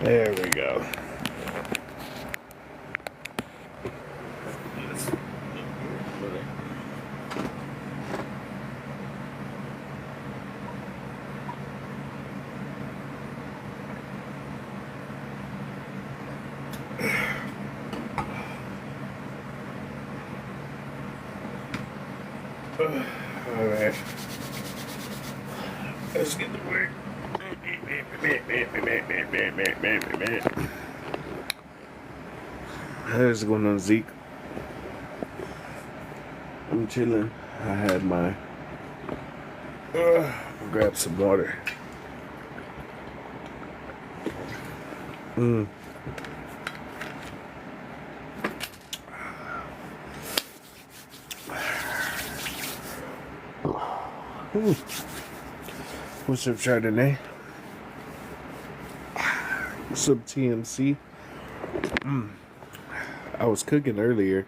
There we go. Alright. Let's get to work. How's it going on, Zeke? I'm chilling. I had my grab some water. Ooh. What's up, Chardonnay? What's up, TMC? I was cooking earlier,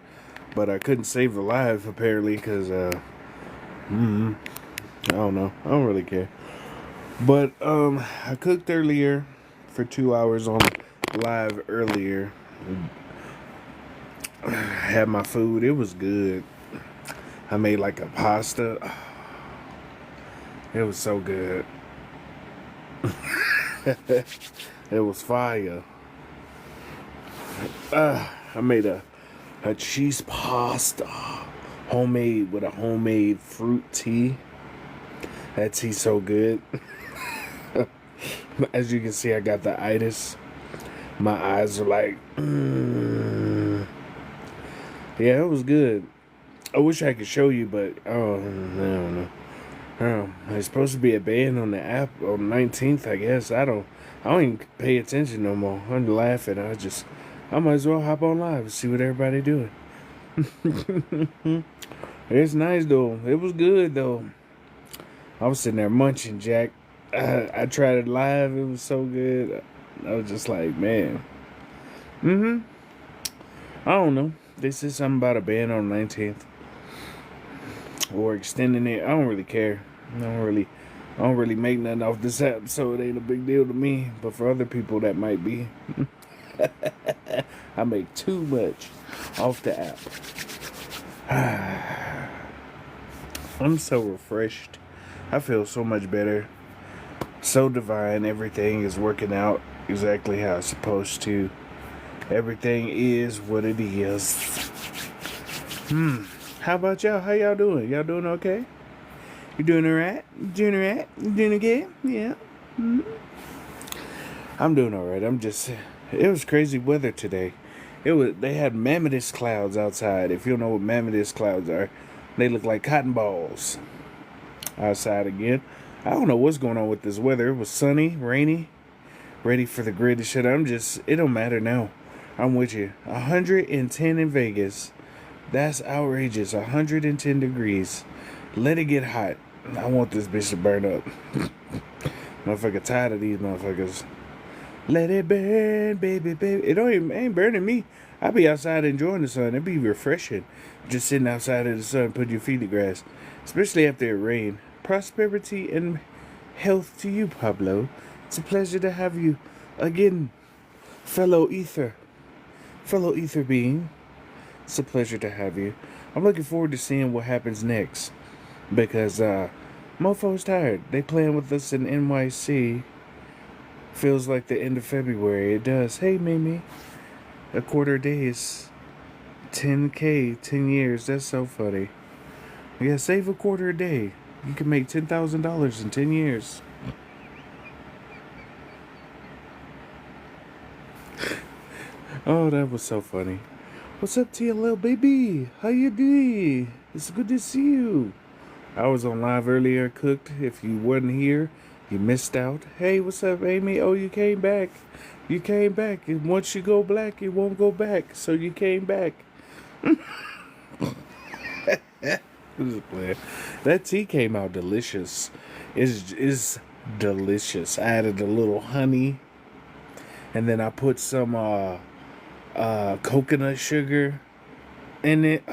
but I couldn't save the live apparently because I don't know. I don't really care. But I cooked earlier for 2 hours on live earlier. I had my food. It was good. I made like a pasta. It was so good. It was fire. I made a cheese pasta, homemade with a homemade fruit tea. That tea's so good. As you can see, I got the itis. My eyes are like, yeah, it was good. I wish I could show you, but I don't know. It's supposed to be a ban on the app on the 19th, I guess. I don't even pay attention no more. I'm laughing. I might as well hop on live and see what everybody doing. It's nice though. It was good though. I was sitting there munching, Jack. I tried it live. It was so good. I was just like, man. I don't know. They said something about a ban on the 19th. Or extending it. I don't really care. I don't really make nothing off this app, so it ain't a big deal to me. But for other people, that might be. I make too much off the app. I'm so refreshed. I feel so much better. So divine. Everything is working out exactly how it's supposed to. Everything is what it is. How about y'all? How y'all doing? Y'all doing okay? You doing alright? You doing alright? You doing okay? Yeah. I'm doing alright. It was crazy weather today. They had mammoth clouds outside. If you don't know what mammoth clouds are, they look like cotton balls outside again. I don't know what's going on with this weather. It was sunny, rainy, ready for the greatest shit. It don't matter now. I'm with you. 110 in Vegas. That's outrageous. 110 degrees. Let it get hot. I want this bitch to burn up. Motherfucker tired of these motherfuckers. Let it burn, baby, baby. Ain't burning me. I be outside enjoying the sun. It be refreshing. Just sitting outside in the sun, putting your feet in the grass. Especially after it rain. Prosperity and health to you, Pablo. It's a pleasure to have you again, fellow ether being. It's a pleasure to have you. I'm looking forward to seeing what happens next. Because mofo's tired. They playing with us in NYC. Feels like the end of February. It does. Hey, Mimi. A quarter day is 10K, 10 years. That's so funny. Yeah, save a quarter a day. You can make $10,000 in 10 years. Oh, that was so funny. What's up, TLL baby? How you doing? It's good to see you. I was on live earlier, cooked. If you wasn't here, you missed out. Hey, what's up, Amy? Oh, you came back. You came back. And once you go black, it won't go back. So you came back. That tea came out delicious. It's delicious. I added a little honey. And then I put some coconut sugar in it.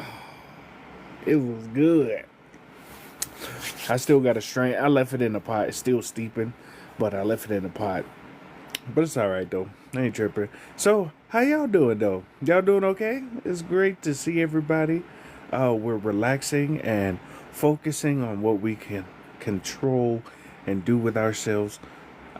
It was good. I still got a strain. I left it in the pot. It's still steeping, but I left it in the pot. But it's all right though. I ain't tripping. So how y'all doing though? Y'all doing okay? It's great to see everybody. We're relaxing and focusing on what we can control and do with ourselves.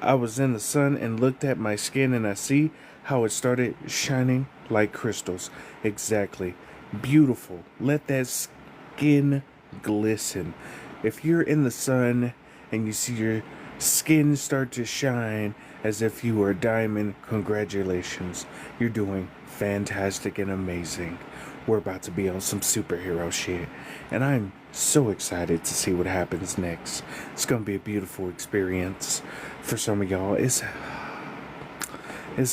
I was in the sun and looked at my skin and I see how it started shining like crystals. Exactly. Beautiful. Let that skin glisten. If you're in the sun and you see your skin start to shine as if you were a diamond, congratulations. You're doing fantastic and amazing. We're about to be on some superhero shit. And I'm so excited to see what happens next. It's going to be a beautiful experience for some of y'all. It's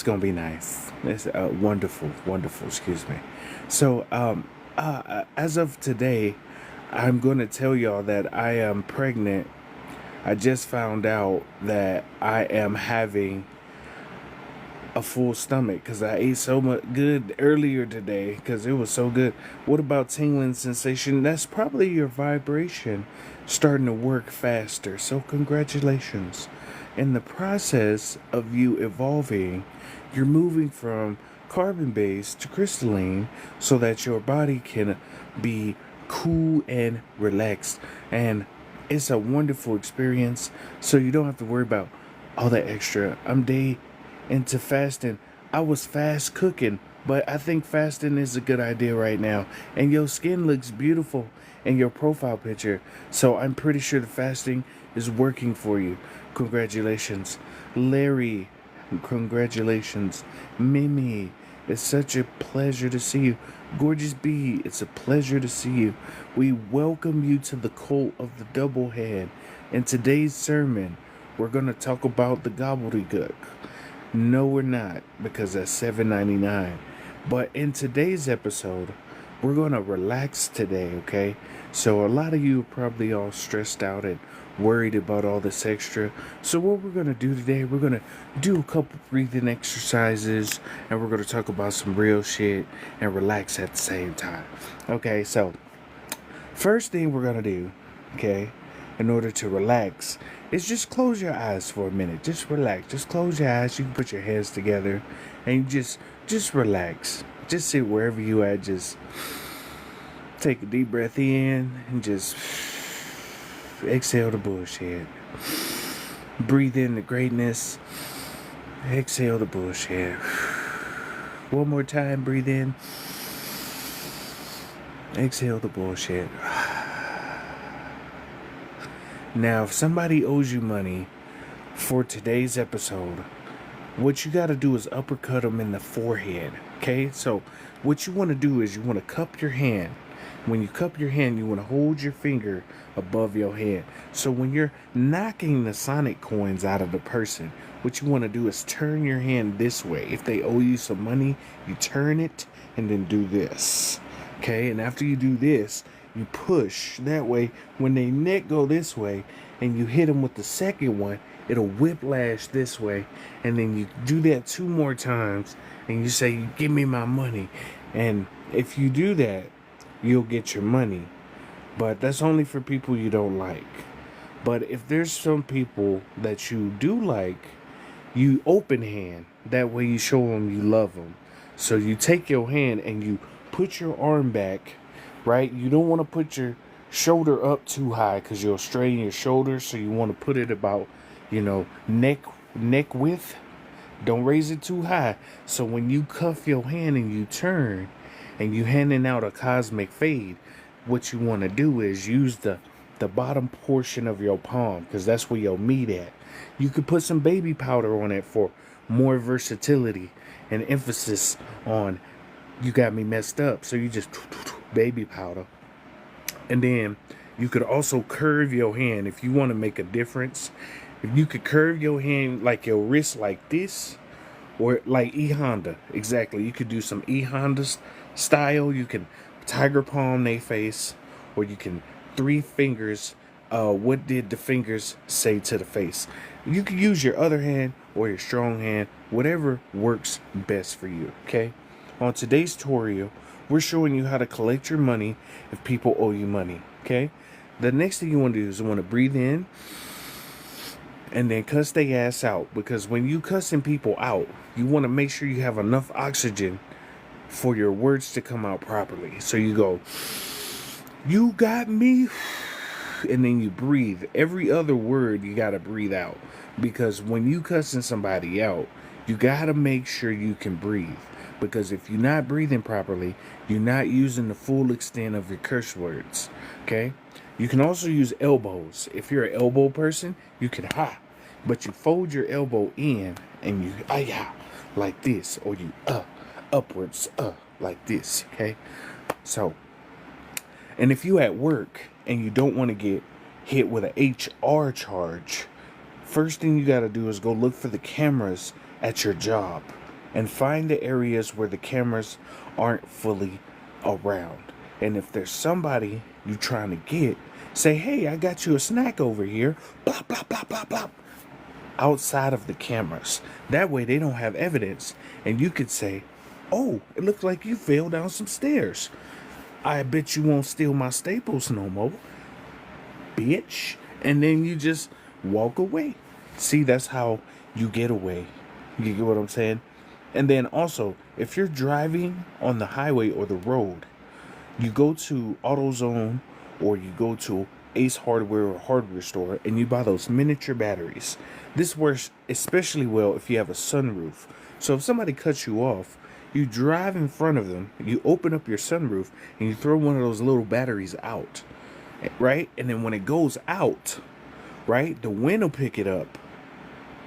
going to be nice. It's wonderful, wonderful, excuse me. So, as of today, I'm going to tell y'all that I am pregnant. I just found out that I am having a full stomach because I ate so much good earlier today because it was so good. What about tingling sensation? That's probably your vibration starting to work faster. So congratulations. In the process of you evolving, you're moving from carbon based to crystalline so that your body can be cool and relaxed. And it's a wonderful experience, so you don't have to worry about all that extra. I'm day into fasting. I was fast cooking, but I think fasting is a good idea right now. And your skin looks beautiful in your profile picture, so I'm pretty sure the fasting is working for you. Congratulations. Larry, congratulations. Mimi, it's such a pleasure to see you. Gorgeous B, it's a pleasure to see you. We welcome you to the cult of the double head. In today's sermon, we're going to talk about the gobbledygook. No, we're not, because that's $7.99. But in today's episode, we're going to relax today, okay? So a lot of you are probably all stressed out and worried about all this extra. So what we're going to do today, we're going to do a couple breathing exercises, and we're going to talk about some real shit and relax at the same time. Okay, so first thing we're going to do, okay, in order to relax, is just close your eyes for a minute. Just relax. Just close your eyes. You can put your hands together and just relax. Just sit wherever you at. Just take a deep breath in and just exhale the bullshit. Breathe in the greatness. Exhale the bullshit. One more time, breathe in. Exhale the bullshit. Now, if somebody owes you money for today's episode, what you got to do is uppercut them in the forehead, okay? So what you want to do is you want to cup your hand. When you cup your hand, you want to hold your finger above your head. So when you're knocking the Sonic coins out of the person, what you want to do is turn your hand this way. If they owe you some money, you turn it and then do this, okay? And after you do this, you push that way. When they neck go this way and you hit them with the second one, it'll whiplash this way. And then you do that 2 more times and you say, give me my money. And if you do that, you'll get your money. But that's only for people you don't like. But if there's some people that you do like, you open hand. That way you show them you love them. So you take your hand and you put your arm back, right? You don't want to put your shoulder up too high because you'll strain your shoulders. So you want to put it about, neck width. Don't raise it too high. So when you cuff your hand and you turn and you handing out a cosmic fade, what you want to do is use the bottom portion of your palm because that's where your meat at. You could put some baby powder on it for more versatility and emphasis on you got me messed up. So you just baby powder. And then you could also curve your hand if you want to make a difference. If you could curve your hand like your wrist like this, or like E Honda, exactly. You could do some E Honda style. You can tiger palm their face, or you can 3 fingers. What did the fingers say to the face? You can use your other hand or your strong hand, whatever works best for you. Okay. On today's tutorial, we're showing you how to collect your money if people owe you money, okay? The next thing you want to do is you want to breathe in and then cuss their ass out. Because when you cussing people out, you want to make sure you have enough oxygen for your words to come out properly. So you go, "You got me," and then you breathe. Every other word you got to breathe out. Because when you cussing somebody out, you got to make sure you can breathe. Because if you're not breathing properly, you're not using the full extent of your curse words. Okay? You can also use elbows. If you're an elbow person, you can ha. But you fold your elbow in and you ah like this. Or you upwards like this. Okay? So, and if you at work and you don't want to get hit with an HR charge, first thing you got to do is go look for the cameras at your job and find the areas where the cameras aren't fully around. And if there's somebody you trying to get, say, "Hey, I got you a snack over here," blah, blah, blah, blah, blah, outside of the cameras. That way they don't have evidence. And you could say, "Oh, it looks like you fell down some stairs. I bet you won't steal my staples no more, bitch." And then you just walk away. See, that's how you get away. You get what I'm saying? And then also, if you're driving on the highway or the road, you go to AutoZone or you go to Ace Hardware or hardware store and you buy those miniature batteries. This works especially well if you have a sunroof. So if somebody cuts you off, you drive in front of them, you open up your sunroof, and you throw one of those little batteries out, right? And then when it goes out, right, the wind will pick it up,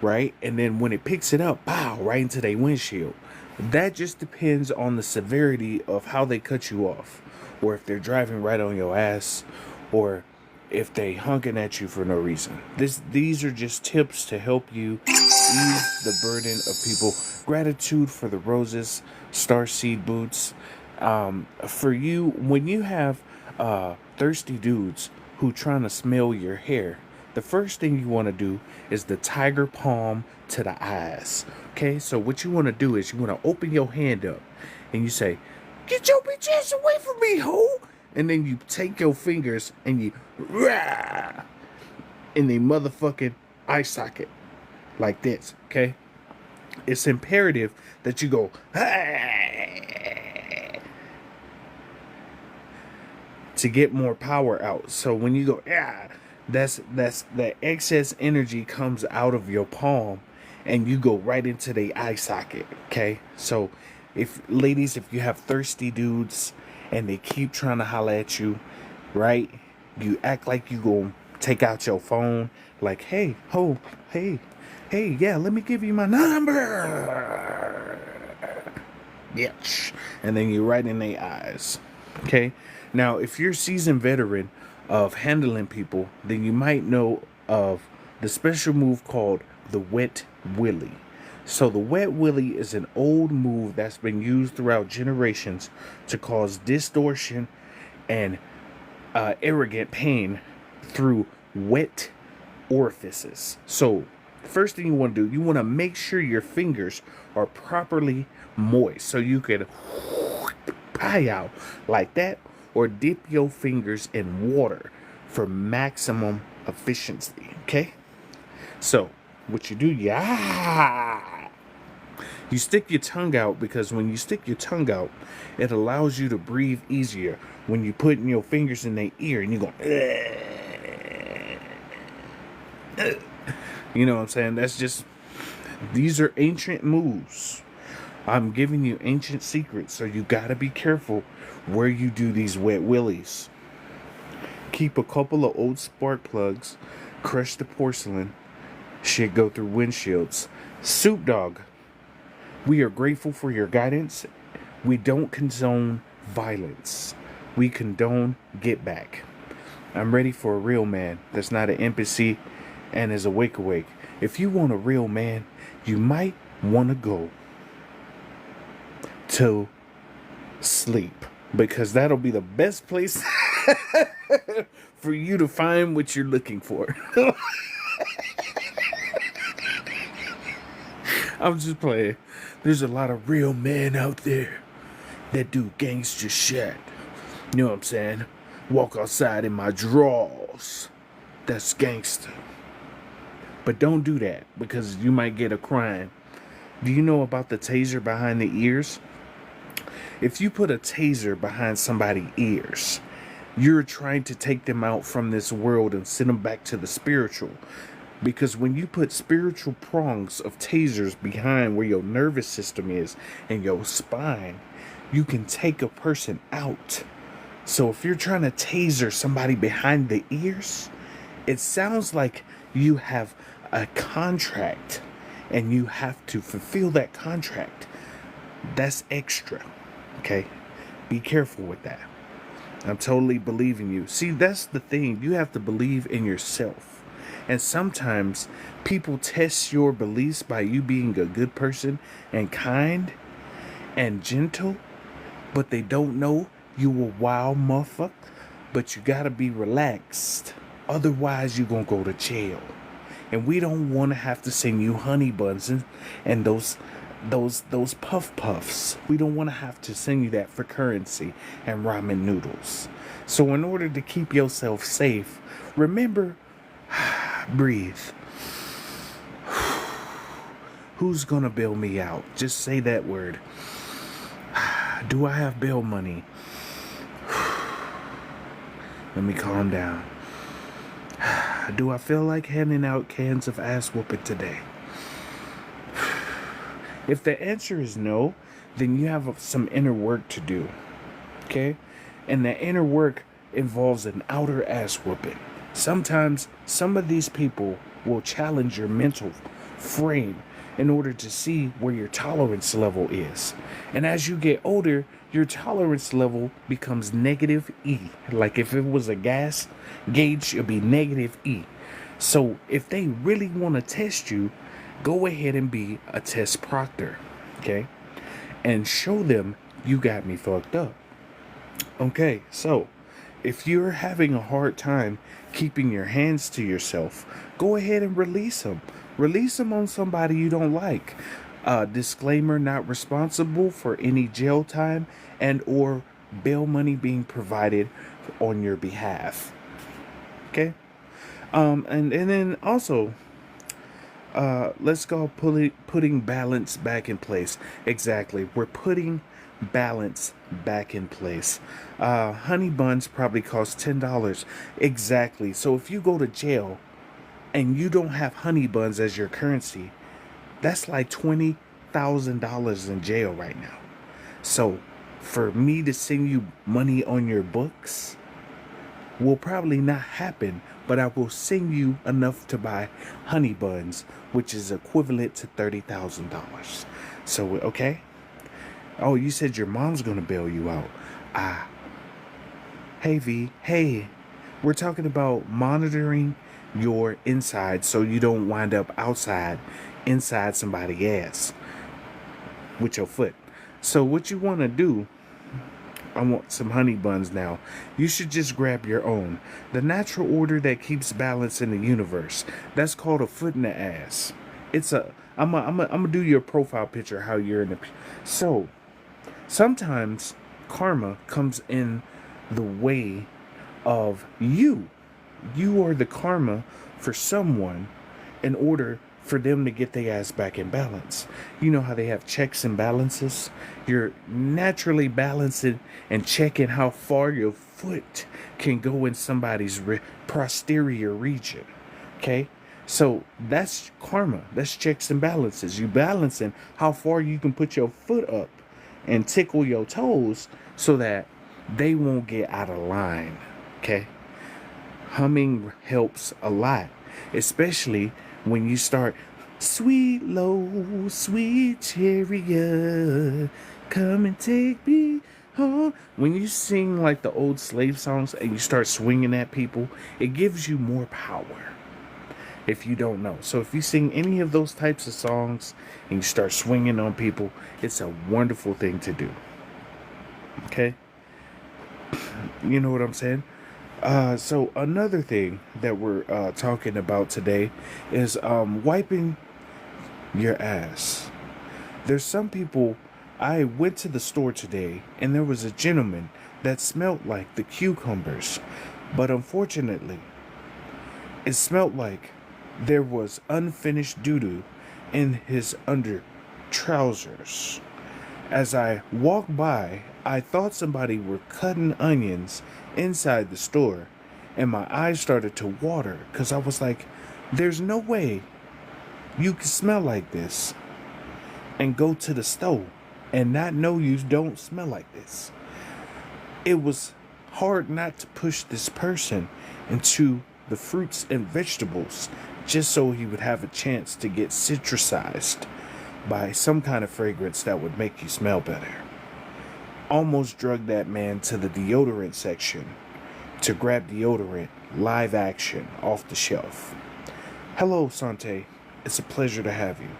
right? And then when it picks it up, pow, right into their windshield. That just depends on the severity of how they cut you off, or if they're driving right on your ass, or if they honking at you for no reason. These are just tips to help you ease the burden of people. Gratitude for the roses, Starseed Boots. For you, when you have thirsty dudes who trying to smell your hair, the first thing you want to do is the tiger palm to the eyes. Okay, so what you want to do is you want to open your hand up and you say, "Get your bitch ass away from me, ho!" And then you take your fingers and you rah, in the motherfucking eye socket like this. Okay, it's imperative that you go to get more power out. So when you go that's the excess energy comes out of your palm and you go right into the eye socket. Okay, so if ladies, if you have thirsty dudes and they keep trying to holler at you, right, you act like you go take out your phone like, "Hey, ho, hey, yeah, let me give you my number, bitch," and then you right in their eyes. Okay, now if you're a seasoned veteran of handling people, then you might know of the special move called the wet willy. So the wet willy is an old move that's been used throughout generations to cause distortion and arrogant pain through wet orifices. So first thing you want to do, you want to make sure your fingers are properly moist. So you can pie out like that, or dip your fingers in water for maximum efficiency. Okay, so what you do, you stick your tongue out, because when you stick your tongue out, it allows you to breathe easier. When you put your fingers in their ear and you go, you know what I'm saying? That's just, these are ancient moves. I'm giving you ancient secrets, so you gotta be careful where you do these wet willies. Keep a couple of old spark plugs, crush the porcelain, shit go through windshields. Soup Dog, we are grateful for your guidance. We don't condone violence. We condone get back. I'm ready for a real man that's not an NPC and is awake. If you want a real man, you might want to go to sleep, because that'll be the best place for you to find what you're looking for. I'm just playing. There's a lot of real men out there that do gangster shit. You know what I'm saying? Walk outside in my drawers. That's gangster. But don't do that because you might get a crime. Do you know about the taser behind the ears? If you put a taser behind somebody's ears, you're trying to take them out from this world and send them back to the spiritual. Because when you put spiritual prongs of tasers behind where your nervous system is and your spine, you can take a person out. So if you're trying to taser somebody behind the ears, it sounds like you have a contract and you have to fulfill that contract. That's extra. Okay? Be careful with that. I'm totally believing you. See, that's the thing. You have to believe in yourself. And sometimes people test your beliefs by you being a good person and kind and gentle, but they don't know you a wild motherfucker. But you gotta be relaxed. Otherwise, you're gonna go to jail. And we don't want to have to send you honey buns and those puff puffs. We don't want to have to send you that for currency and ramen noodles. So in order to keep yourself safe, remember, breathe. Who's gonna bail me out? Just say that word. Do I have bail money? Let me calm down. Do I feel like handing out cans of ass whooping today? If the answer is no, then you have some inner work to do. Okay? And the inner work involves an outer ass whooping. Sometimes some of these people will challenge your mental frame in order to see where your tolerance level is. And as you get older, your tolerance level becomes negative E. Like if it was a gas gauge, it'll be negative E. So if they really want to test you, go ahead and be a test proctor, okay? And show them you got me fucked up. Okay, so if you're having a hard time keeping your hands to yourself, go ahead and release them. Release them on somebody you don't like. Disclaimer, not responsible for any jail time and or bail money being provided on your behalf. Okay? And then also, let's go putting balance back in place. Exactly. We're putting balance back in place. Honey buns probably cost $10. Exactly. So if you go to jail and you don't have honey buns as your currency, that's like $20,000 in jail right now. So for me to send you money on your books will probably not happen, but I will send you enough to buy honey buns, which is equivalent to $30,000. So, okay? Oh, you said your mom's gonna bail you out. Hey V, hey, we're talking about monitoring your inside so you don't wind up inside somebody's ass with your foot. So what you want to do, I want some honey buns now. You should just grab your own. The natural order that keeps balance in the universe. That's called a foot in the ass. I'm gonna do your profile picture how you're in the. So sometimes karma comes in the way of you. You are the karma for someone in order for them to get their ass back in balance. You know how they have checks and balances? You're naturally balancing and checking how far your foot can go in somebody's posterior region. Okay? So that's karma. That's checks and balances. You balancing how far you can put your foot up and tickle your toes so that they won't get out of line. Okay? Humming helps a lot, especially when you start, sweet low, sweet chariot, come and take me home. When you sing like the old slave songs and you start swinging at people, it gives you more power. If you don't know. So if you sing any of those types of songs and you start swinging on people, it's a wonderful thing to do. Okay? You know what I'm saying? So another thing that we're talking about today is wiping your ass. There's some people. I went to the store today and there was a gentleman that smelled like the cucumbers, but unfortunately it smelled like there was unfinished doo-doo in his under trousers. As I walked by, I thought somebody were cutting onions inside the store, and my eyes started to water because I was like, there's no way you can smell like this and go to the stove and not know you don't smell like this. It was hard not to push this person into the fruits and vegetables just so he would have a chance to get citrusized by some kind of fragrance that would make you smell better. Almost drugged that man to the deodorant section to grab deodorant live action off the shelf. Hello, Sante. It's a pleasure to have you.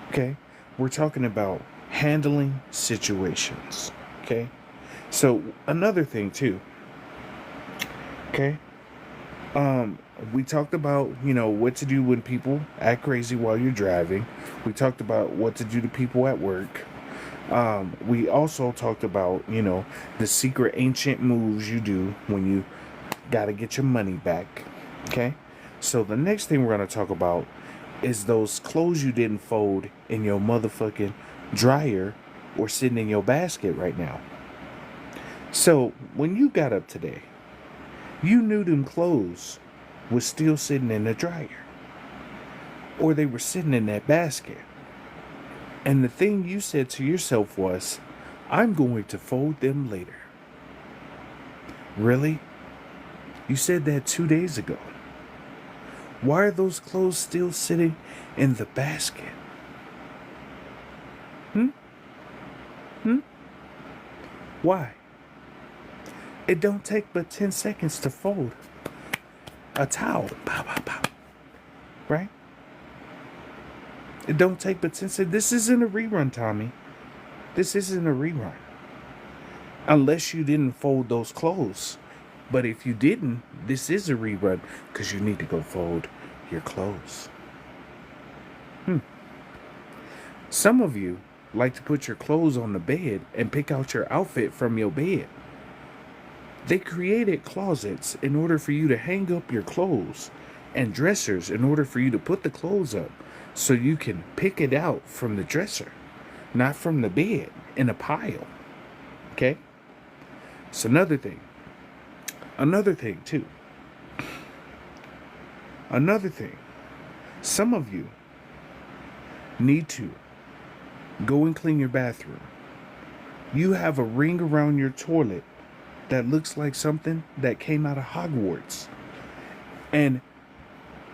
Okay? We're talking about handling situations. Okay? So, another thing, too. Okay? We talked about, what to do when people act crazy while you're driving. We talked about what to do to people at work. We also talked about, the secret ancient moves you do when you gotta get your money back. Okay? So the next thing we're gonna talk about is those clothes you didn't fold in your motherfucking dryer or sitting in your basket right now. So when you got up today, you knew them clothes was still sitting in the dryer, or they were sitting in that basket. And the thing you said to yourself was, I'm going to fold them later. Really? You said that 2 days ago. Why are those clothes still sitting in the basket? Why? It don't take but 10 seconds to fold a towel. Pow, pow, pow. Right? It don't take but 10 seconds. This isn't a rerun, Tommy. This isn't a rerun. Unless you didn't fold those clothes. But if you didn't, this is a rerun because you need to go fold your clothes. Some of you like to put your clothes on the bed and pick out your outfit from your bed. They created closets in order for you to hang up your clothes and dressers in order for you to put the clothes up so you can pick it out from the dresser, not from the bed in a pile. Okay? So another thing too. Some of you need to go and clean your bathroom. You have a ring around your toilet that looks like something that came out of Hogwarts. And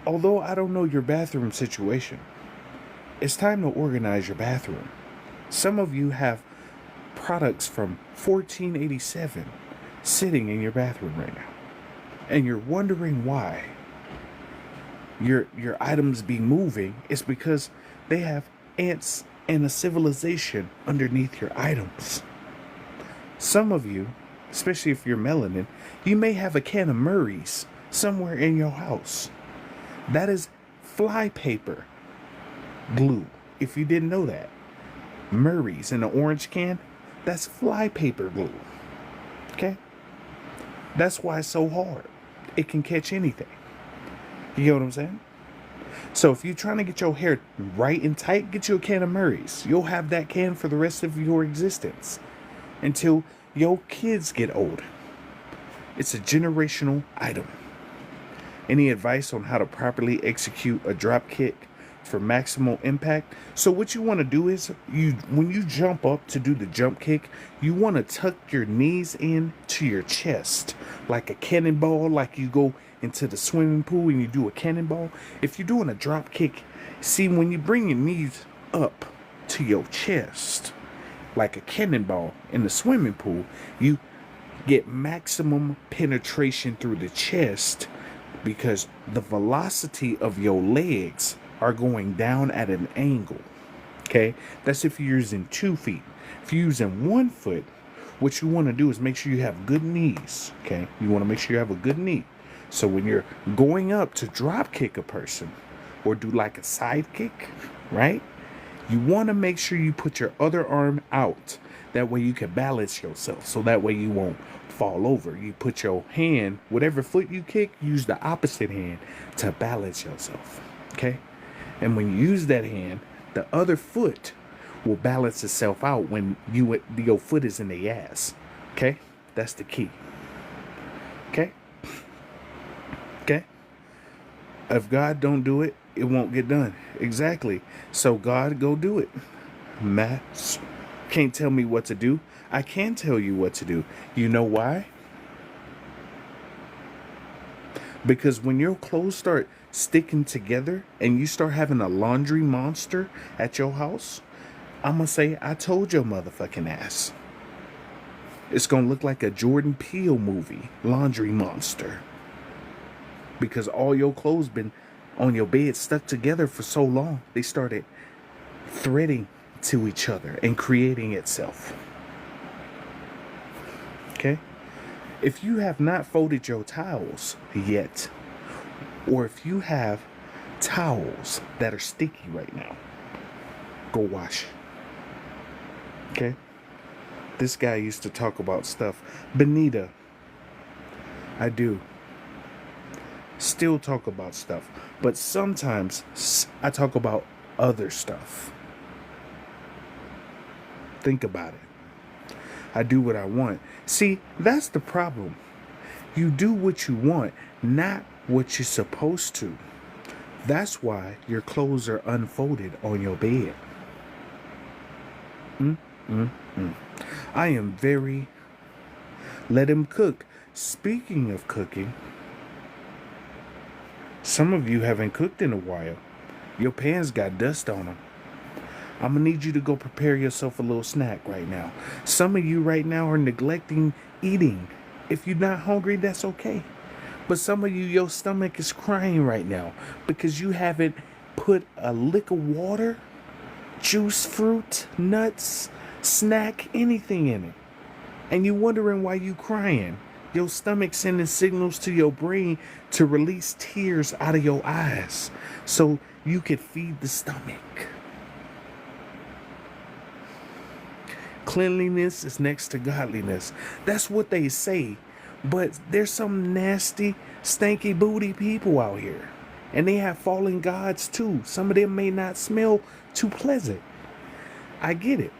although I don't know your bathroom situation, it's time to organize your bathroom. Some of you have products from 1487 sitting in your bathroom right now. And you're wondering why your items be moving. It's because they have ants and a civilization underneath your items. Some of you, especially if you're melanin, you may have a can of Murray's somewhere in your house. That is flypaper glue. If you didn't know that, Murray's in an orange can, that's flypaper glue. Okay? That's why it's so hard. It can catch anything. You get what I'm saying? So if you're trying to get your hair right and tight, get you a can of Murray's. You'll have that can for the rest of your existence until your kids get old. It's a generational item. Any advice on how to properly execute a drop kick for maximal impact? So what you want to do is, when you jump up to do the jump kick, you want to tuck your knees in to your chest like a cannonball, like you go into the swimming pool and you do a cannonball. If you're doing a drop kick, see, when you bring your knees up to your chest like a cannonball in the swimming pool, you get maximum penetration through the chest because the velocity of your legs are going down at an angle. Okay? That's if you're using 2 feet. If you're using 1 foot, what you want to do is make sure you have good knees. Okay? You want to make sure you have a good knee. So when you're going up to drop kick a person or do like a side kick, right? You want to make sure you put your other arm out. That way you can balance yourself. So that way you won't fall over. You put your hand, whatever foot you kick, use the opposite hand to balance yourself. Okay? And when you use that hand, the other foot will balance itself out when your foot is in the ass. Okay? That's the key. Okay? Okay? If God don't do it, it won't get done. Exactly. So God, go do it. Matt can't tell me what to do. I can tell you what to do. You know why? Because when your clothes start sticking together and you start having a laundry monster at your house, I'm going to say, I told your motherfucking ass. It's going to look like a Jordan Peele movie, Laundry Monster. Because all your clothes been on your bed stuck together for so long, they started threading to each other and creating itself. Okay? If you have not folded your towels yet, or if you have towels that are sticky right now, go wash. Okay? This guy used to talk about stuff. Benita, I do. Still talk about stuff. But sometimes I talk about other stuff. Think about it. I do what I want. See, that's the problem. You do what you want, not what you're supposed to. That's why your clothes are unfolded on your bed. I am very... Let him cook. Speaking of cooking, some of you haven't cooked in a while. Your pans got dust on them. I'm going to need you to go prepare yourself a little snack right now. Some of you right now are neglecting eating. If you're not hungry, that's okay. But some of you, your stomach is crying right now because you haven't put a lick of water, juice, fruit, nuts, snack, anything in it. And you're wondering why you crying. Your stomach sending signals to your brain to release tears out of your eyes so you could feed the stomach. Cleanliness is next to godliness. That's what they say. But there's some nasty, stanky booty people out here. And they have fallen gods too. Some of them may not smell too pleasant. I get it.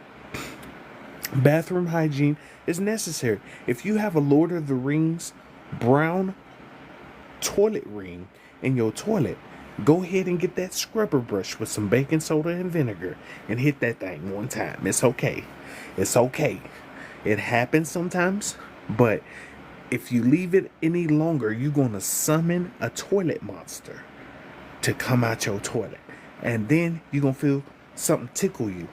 Bathroom hygiene is necessary. If you have a Lord of the Rings brown toilet ring in your toilet, go ahead and get that scrubber brush with some baking soda and vinegar and hit that thing one time. It's okay. It's okay. It happens sometimes, but if you leave it any longer, you're going to summon a toilet monster to come out your toilet. And then you're going to feel something tickle you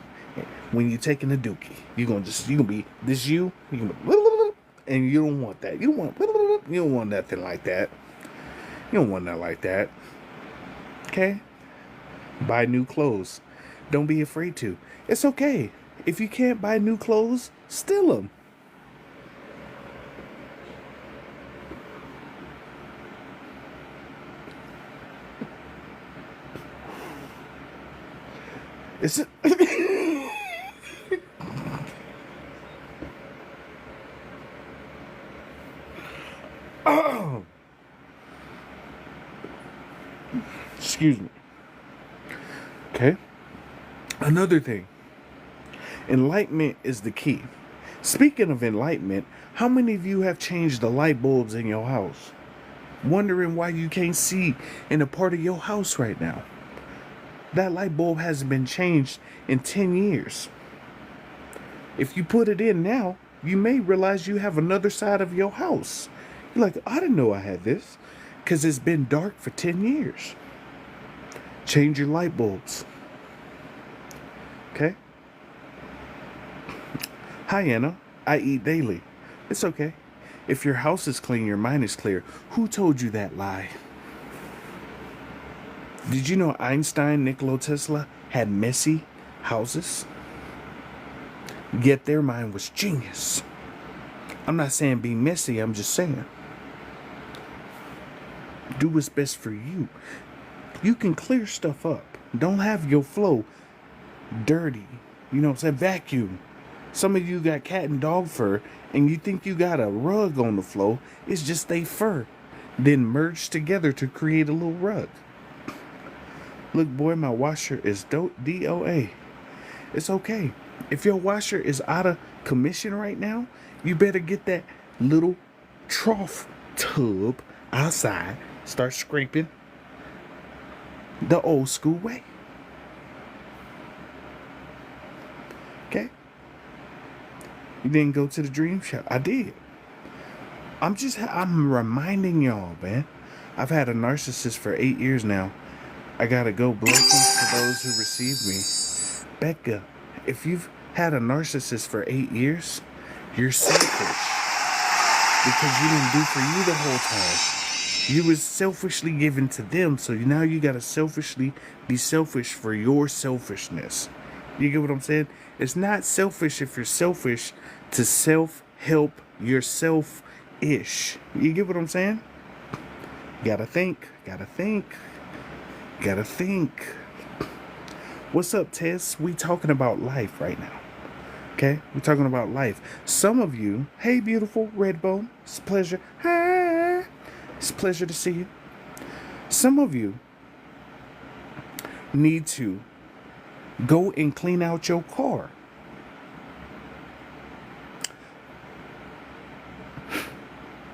when you're taking a dookie. You're going to be this you, and you don't want that. You don't want nothing like that. You don't want nothing like that. Okay? Buy new clothes. Don't be afraid to. It's okay. If you can't buy new clothes, steal them. It's oh. Excuse me. Okay. Another thing. Enlightenment is the key. Speaking of enlightenment, how many of you have changed the light bulbs in your house? Wondering why you can't see in a part of your house right now. That light bulb hasn't been changed in 10 years. If you put it in now, you may realize you have another side of your house. You're like, I didn't know I had this, because it's been dark for 10 years. Change your light bulbs. Okay? Hi, Anna. I eat daily. It's okay. If your house is clean, your mind is clear. Who told you that lie? Did you know Einstein, Nikola Tesla had messy houses? Yet their mind was genius. I'm not saying be messy, I'm just saying do what's best for you. You can clear stuff up. Don't have your flow dirty. You know what I'm saying? Vacuum. Some of you got cat and dog fur and you think you got a rug on the floor. It's just they fur then merged together to create a little rug. Look, boy, my washer is DOA. It's okay. If your washer is out of commission right now, you better get that little trough tub outside. Start scraping the old school way. Okay? You didn't go to the dream shop. I did. I'm reminding y'all, man. I've had a narcissist for 8 years now. I gotta go. Blessings to those who receive me. Becca, if you've had a narcissist for 8 years, you're selfish. Because you didn't do for you the whole time. You was selfishly given to them, so now you gotta selfishly be selfish for your selfishness. You get what I'm saying? It's not selfish if you're selfish to self-help yourself-ish. You get what I'm saying? Gotta think. What's up, Tess? We talking about life right now. Okay? We're talking about life. Some of you, hey, beautiful Redbone, it's a pleasure. Hi. It's a pleasure to see you. Some of you need to go and clean out your car.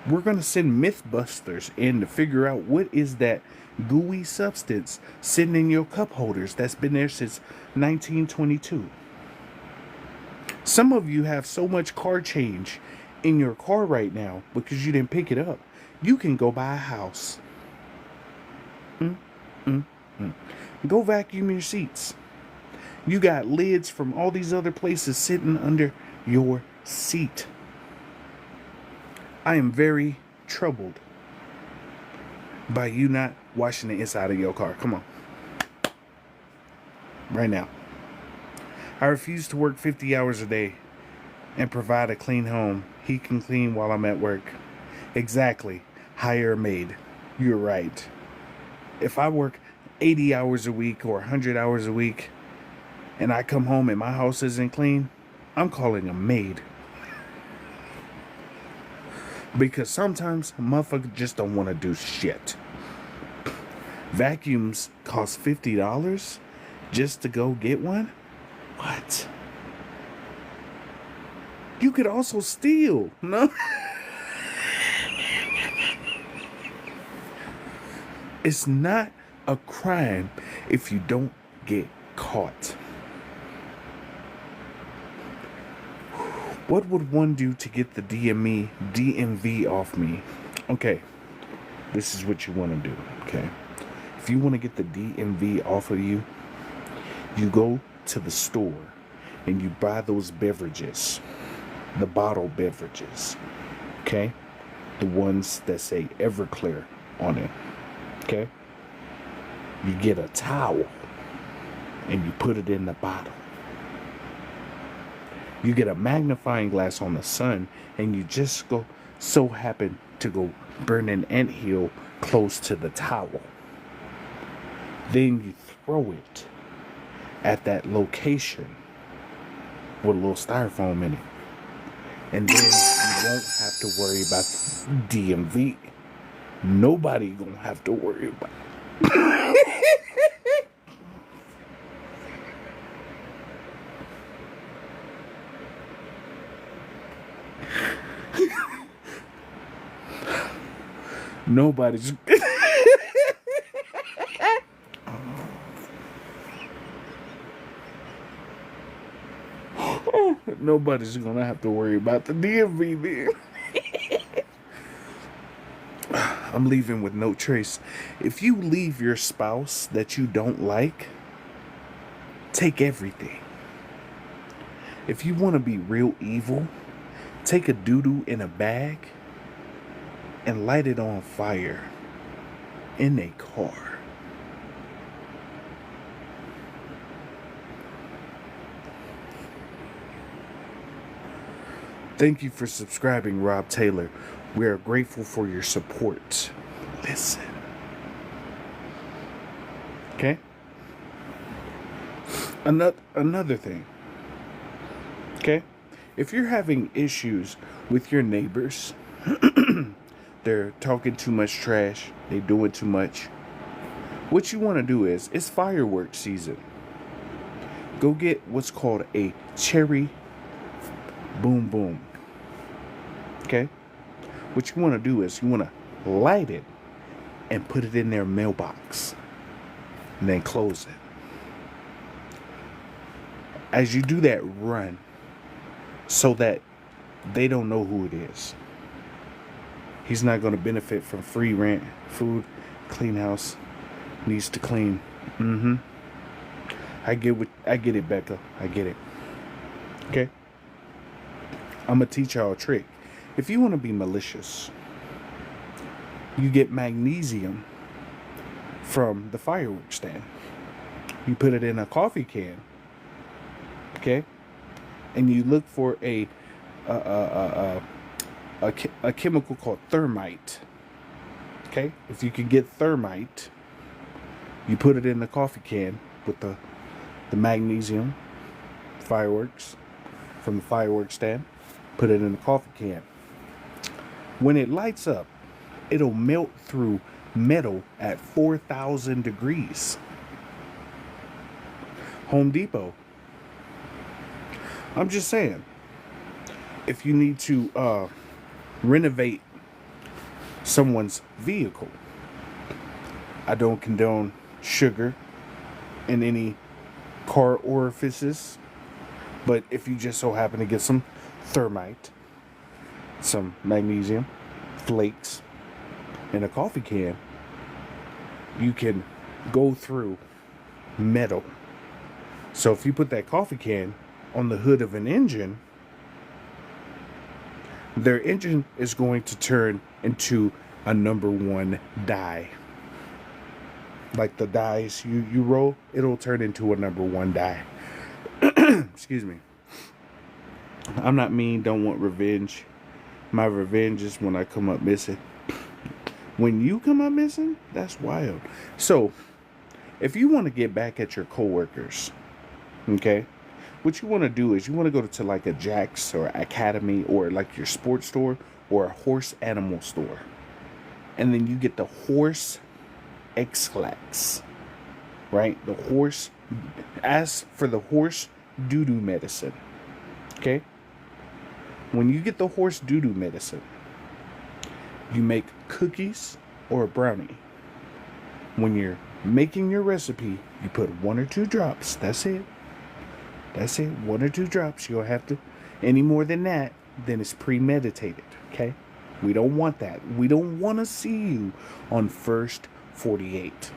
We're going to send Mythbusters in to figure out what is that gooey substance sitting in your cup holders that's been there since 1922. Some of you have so much car change in your car right now because you didn't pick it up. You can go buy a house. Go vacuum your seats. You got lids from all these other places sitting under your seat. I am very troubled by you not washing the inside of your car. Come on. Right now. I refuse to work 50 hours a day and provide a clean home. He can clean while I'm at work. Exactly. Hire a maid. You're right. If I work 80 hours a week or 100 hours a week and I come home and my house isn't clean, I'm calling a maid. Because sometimes a motherfucker just don't want to do shit. Vacuums cost $50 just to go get one? What? You could also steal, no? It's not a crime if you don't get caught. What would one do to get the DMV off me? Okay, this is what you want to do, okay? If you want to get the DMV off of you, you go to the store and you buy those beverages, the bottled beverages, okay? The ones that say Everclear on it, okay? You get a towel and you put it in the bottle. You get a magnifying glass on the sun and you just so happen to go burn an anthill close to the towel. Then you throw it at that location with a little styrofoam in it. And then you won't have to worry about DMV. Nobody gonna have to worry about it. Nobody's nobody's gonna have to worry about the DMV then. I'm leaving with no trace. If you leave your spouse that you don't like, take everything. If you want to be real evil, take a doo-doo in a bag and light it on fire in a car. Thank you for subscribing, Rob Taylor. We are grateful for your support. Listen. Okay? Another thing. Okay? If you're having issues with your neighbors, they're talking too much trash, they doing too much, What you want to do is, it's fireworks season. Go get what's called a cherry boom boom. Okay? What you want to do is, you want to light it and put it in their mailbox. And then close it. As you do that, run. So that they don't know who it is. He's not going to benefit from free rent, food, clean house, needs to clean. I get it, Becca. I get it. Okay? I'm going to teach y'all a trick. If you want to be malicious, you get magnesium from the fireworks stand. You put it in a coffee can. Okay? And you look for a chemical called thermite. Okay? If you can get thermite, you put it in the coffee can with the magnesium fireworks from the fireworks stand. Put it in the coffee can. When it lights up, it'll melt through metal at 4,000 degrees. Home Depot. I'm just saying, if you need to renovate someone's vehicle, I don't condone sugar in any car orifices, but if you just so happen to get some thermite, some magnesium flakes in a coffee can, you can go through metal. So if you put that coffee can on the hood of an engine, their engine is going to turn into a number one die. Like the dies you roll, it'll turn into a number one die. Excuse me. I'm not mean, don't want revenge. My revenge is when I come up missing. When you come up missing, that's wild. So, if you want to get back at your coworkers, okay, what you want to do is you want to go to like a Jack's or Academy or like your sports store or a horse animal store. And then you get the horse X-Lax, right? The horse, ask for the horse doo-doo medicine, okay? When you get the horse doo-doo medicine, you make cookies or a brownie. When you're making your recipe, you put 1 or 2 drops. That's it. That's it. 1 or 2 drops. You don't have to any more than that. Then it's premeditated. Okay? We don't want that. We don't want to see you on First 48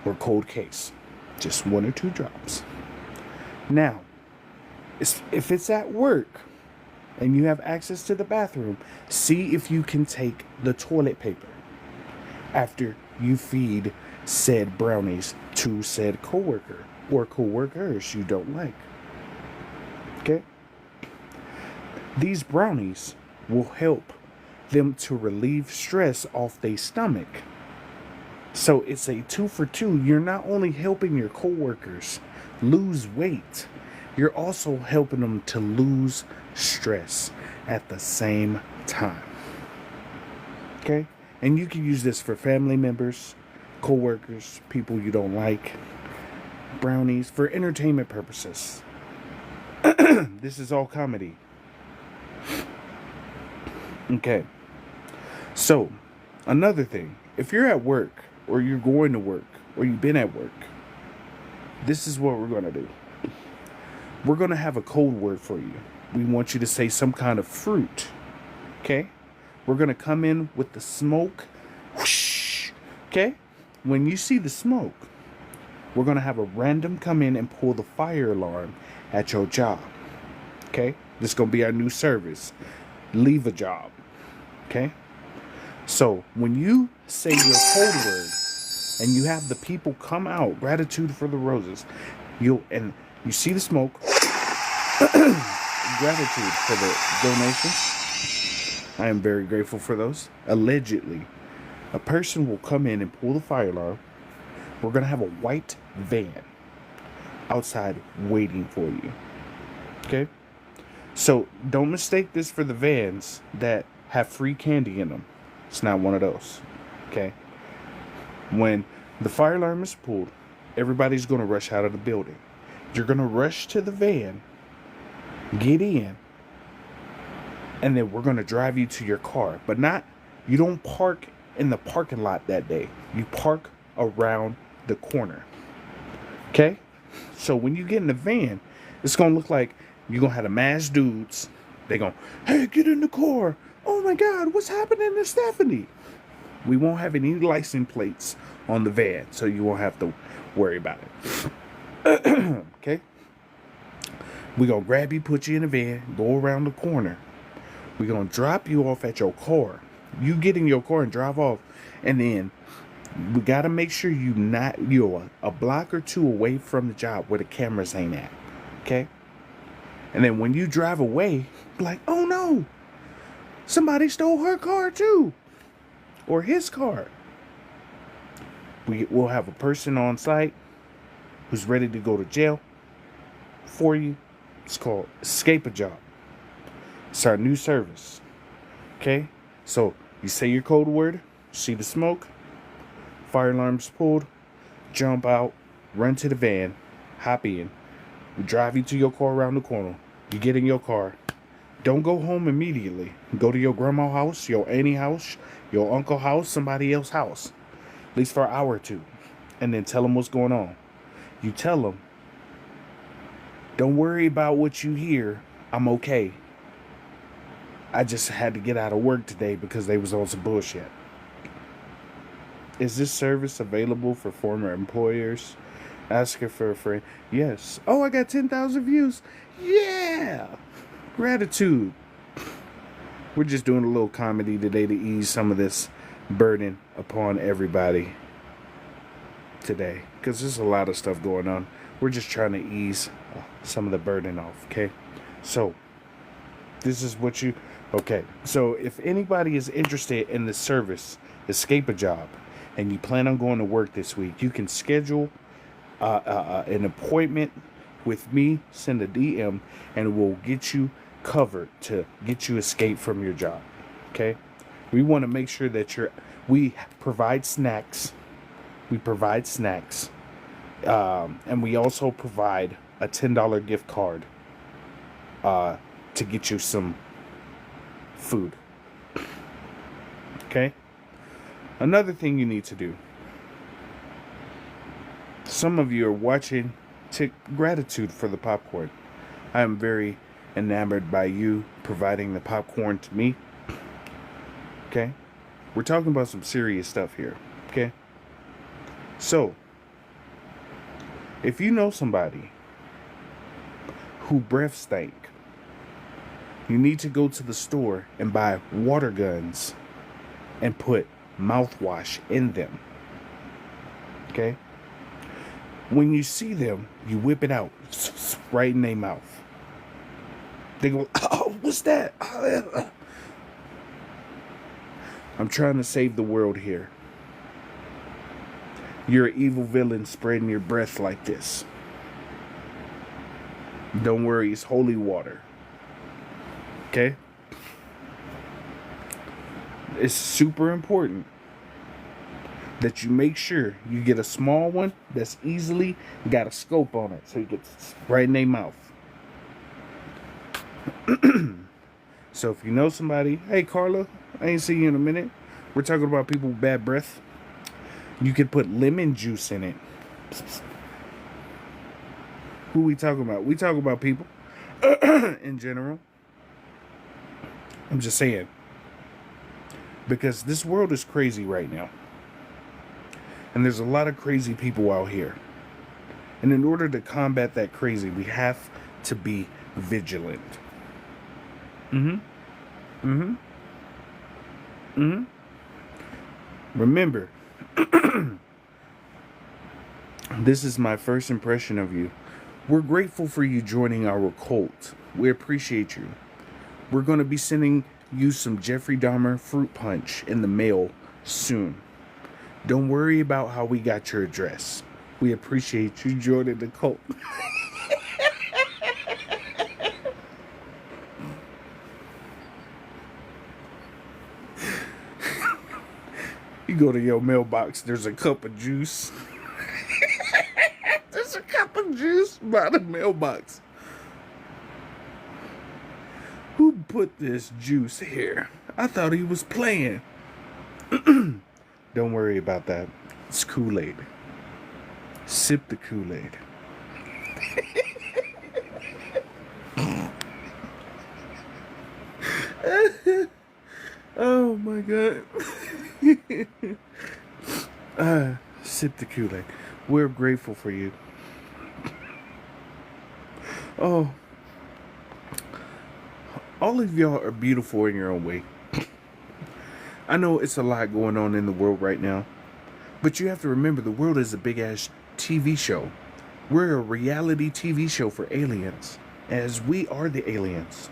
or Cold Case. Just 1 or 2 drops. Now, if it's at work and you have access to the bathroom, see if you can take the toilet paper after you feed said brownies to said coworker or coworkers you don't like. Okay? These brownies will help them to relieve stress off their stomach. So it's a 2 for 2. You're not only helping your coworkers lose weight, you're also helping them to lose stress at the same time. Okay? And you can use this for family members, co-workers, people you don't like, brownies, for entertainment purposes. This is all comedy. Okay. So, another thing, if you're at work, or you're going to work, or you've been at work, this is what we're going to do. We're going to have a code word for you. We want you to say some kind of fruit. Okay? We're going to come in with the smoke. Whoosh. Okay? When you see the smoke, we're going to have a random come in and pull the fire alarm at your job. Okay? This is going to be our new service. Leave a job. Okay? So, when you say your code word and you have the people come out, gratitude for the roses, you see the smoke, gratitude for the donations. I am very grateful for those. Allegedly, a person will come in and pull the fire alarm. We're going to have a white van outside waiting for you. Okay? So, don't mistake this for the vans that have free candy in them. It's not one of those. Okay? When The fire alarm is pulled. Everybody's going to rush out of the building. You're going to rush to the van, get in, and then we're going to drive you to your car. But you don't park in the parking lot that day. You park around the corner. Okay? So when you get in the van, it's going to look like you're going to have the masked dudes. They're going, hey, get in the car. Oh my God, what's happening to Stephanie? We won't have any license plates on the van, so you won't have to worry about it. Okay? We're going to grab you, put you in the van, go around the corner. We're going to drop you off at your car. You get in your car and drive off. And then we got to make sure you're a block or two away from the job where the cameras ain't at. Okay? And then when you drive away, like, oh no, somebody stole her car too. Or his car. We'll have a person on site who's ready to go to jail for you. It's called Escape a Job. It's our new service. Okay? So you say your code word, see the smoke, fire alarm's pulled, jump out, run to the van, hop in. We drive you to your car around the corner. You get in your car. Don't go home immediately. Go to your grandma's house, your auntie house, your uncle house, somebody else's house. At least for an hour or two. And then tell them what's going on. You tell them, don't worry about what you hear. I'm okay. I just had to get out of work today because they was on some bullshit. Is this service available for former employers? Ask her for a friend. Yes. Oh, I got 10,000 views. Yeah. Gratitude. We're just doing a little comedy today to ease some of this burden upon everybody today. Because there's a lot of stuff going on. We're just trying to ease some of the burden off, okay? So, this is what you... Okay, so if anybody is interested in the service, Escape a Job, and you plan on going to work this week, you can schedule an appointment with me, send a DM, and we'll get you covered to get you escape from your job. Okay? We want to make sure that we provide snacks. We provide snacks. And we also provide a $10 gift card to get you some food. Okay? Another thing you need to do. Some of you are watching. Take gratitude for the popcorn. I am very enamored by you providing the popcorn to me. Okay? We're talking about some serious stuff here. Okay? So, if you know somebody who breath stank, you need to go to the store and buy water guns and put mouthwash in them. Okay? When you see them, you whip it out right in their mouth. They go, oh, what's that? I'm trying to save the world here. You're an evil villain spreading your breath like this. Don't worry, it's holy water. Okay? It's super important that you make sure you get a small one that's easily got a scope on it, so you get right in their mouth. So if you know somebody, hey Carla, I ain't seen you in a minute. We're talking about people with bad breath. You could put lemon juice in it. Who we talking about? We talk about people in general. I'm just saying, because this world is crazy right now. And there's a lot of crazy people out here. And in order to combat that crazy, we have to be vigilant. Remember, this is my first impression of you. We're grateful for you joining our cult. We appreciate you. We're going to be sending you some Jeffrey Dahmer fruit punch in the mail soon. Don't worry about how we got your address. We appreciate you joining the cult. You go to your mailbox, there's a cup of juice. There's a cup of juice by the mailbox. Who put this juice here? I thought he was playing. Don't worry about that. It's Kool-Aid. Sip the Kool-Aid. Oh my God. Sip the Kool-Aid. We're grateful for you. Oh, all of y'all are beautiful in your own way. I know it's a lot going on in the world right now, but you have to remember the world is a big ass TV show. We're a reality TV show for aliens, as we are the aliens.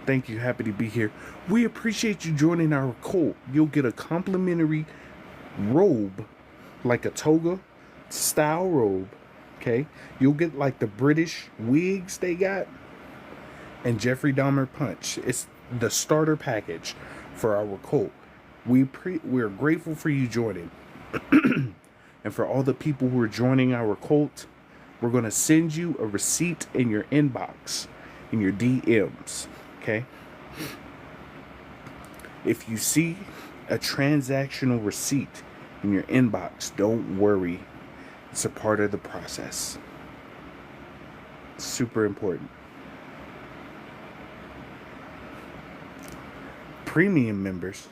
Thank you. Happy to be here. We appreciate you joining our cult. You'll get a complimentary robe, like a toga style robe. Okay. You'll get like the British wigs they got, and Jeffrey Dahmer punch. It's the starter package for our cult. We're grateful for you joining. And for all the people who are joining our cult, we're going to send you a receipt in your inbox, in your DMs. Okay? If you see a transactional receipt in your inbox, don't worry. It's a part of the process. Super important. Premium members.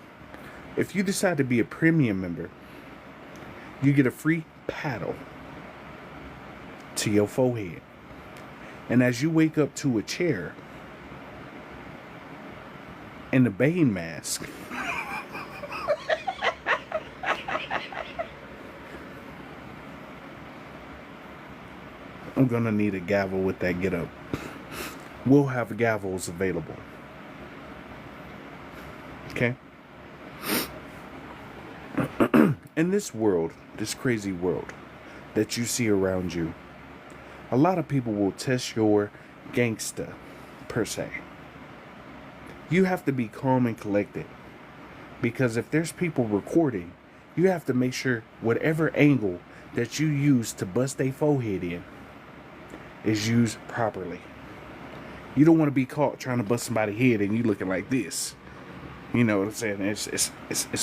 If you decide to be a premium member, you get a free paddle to your forehead. And as you wake up to a chair and the Bane mask, I'm gonna need a gavel with that get up. We'll have gavels available. Okay? In this world, this crazy world that you see around you, a lot of people will test your gangsta, per se. You have to be calm and collected, because if there's people recording, you have to make sure whatever angle that you use to bust their forehead in is used properly. You don't want to be caught trying to bust somebody's head and you looking like this. You know what I'm saying? It's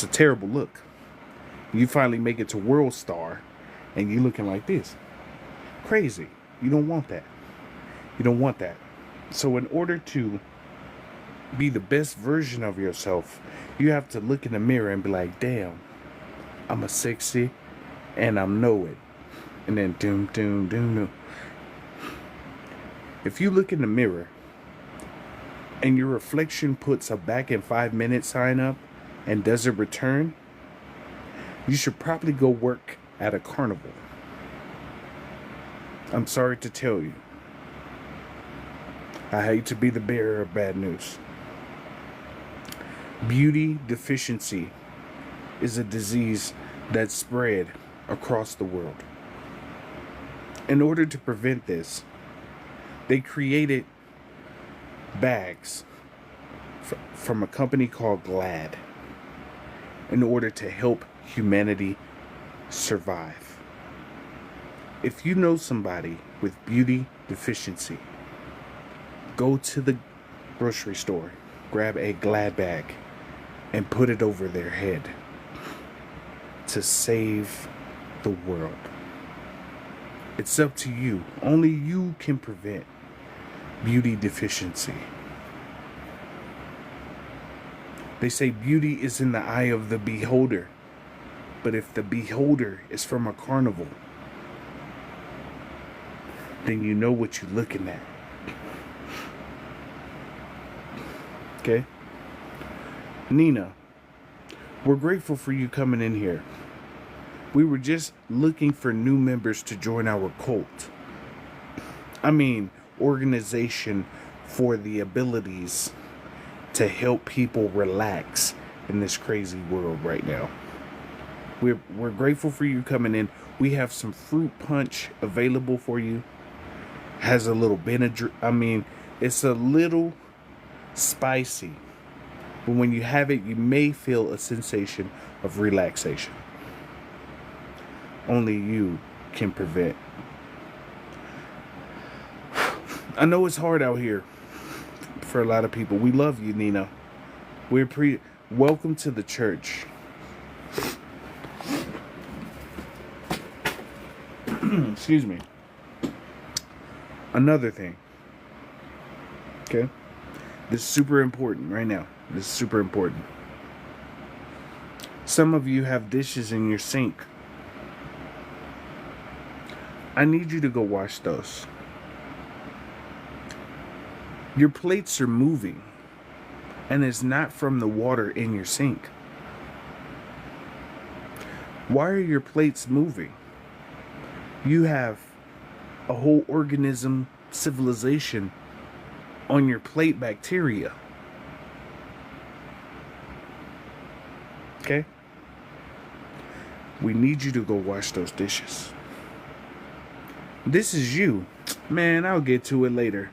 a terrible look. You finally make it to World Star and you looking like this. Crazy. You don't want that. You don't want that. So in order to be the best version of yourself, you have to look in the mirror and be like, damn, I'm a sexy and I know it. And then doom, doom, doom, doom. If you look in the mirror and your reflection puts a back in 5 minutes sign up and doesn't return, you should probably go work at a carnival. I'm sorry to tell you. I hate to be the bearer of bad news. Beauty deficiency is a disease that's spread across the world. In order to prevent this, they created bags from a company called Glad in order to help humanity survive. If you know somebody with beauty deficiency, go to the grocery store, grab a Glad bag, and put it over their head to save the world. It's up to you. Only you can prevent beauty deficiency. They say beauty is in the eye of the beholder. But if the beholder is from a carnival, then you know what you're looking at. Okay? Nina, we're grateful for you coming in here. We were just looking for new members to join our cult. I mean, organization for the abilities to help people relax in this crazy world right now. We're grateful for you coming in. We have some fruit punch available for you. Has a little Benadryl. I mean, it's a little spicy. But when you have it, you may feel a sensation of relaxation. Only you can prevent. I know it's hard out here for a lot of people. We love you, Nina. Welcome to the church. Excuse me. Another thing. Okay? This is super important right now. This is super important. Some of you have dishes in your sink. I need you to go wash those. Your plates are moving, and it's not from the water in your sink. Why are your plates moving? You have a whole organism, civilization on your plate, bacteria. Okay? We need you to go wash those dishes. This is you. Man, I'll get to it later.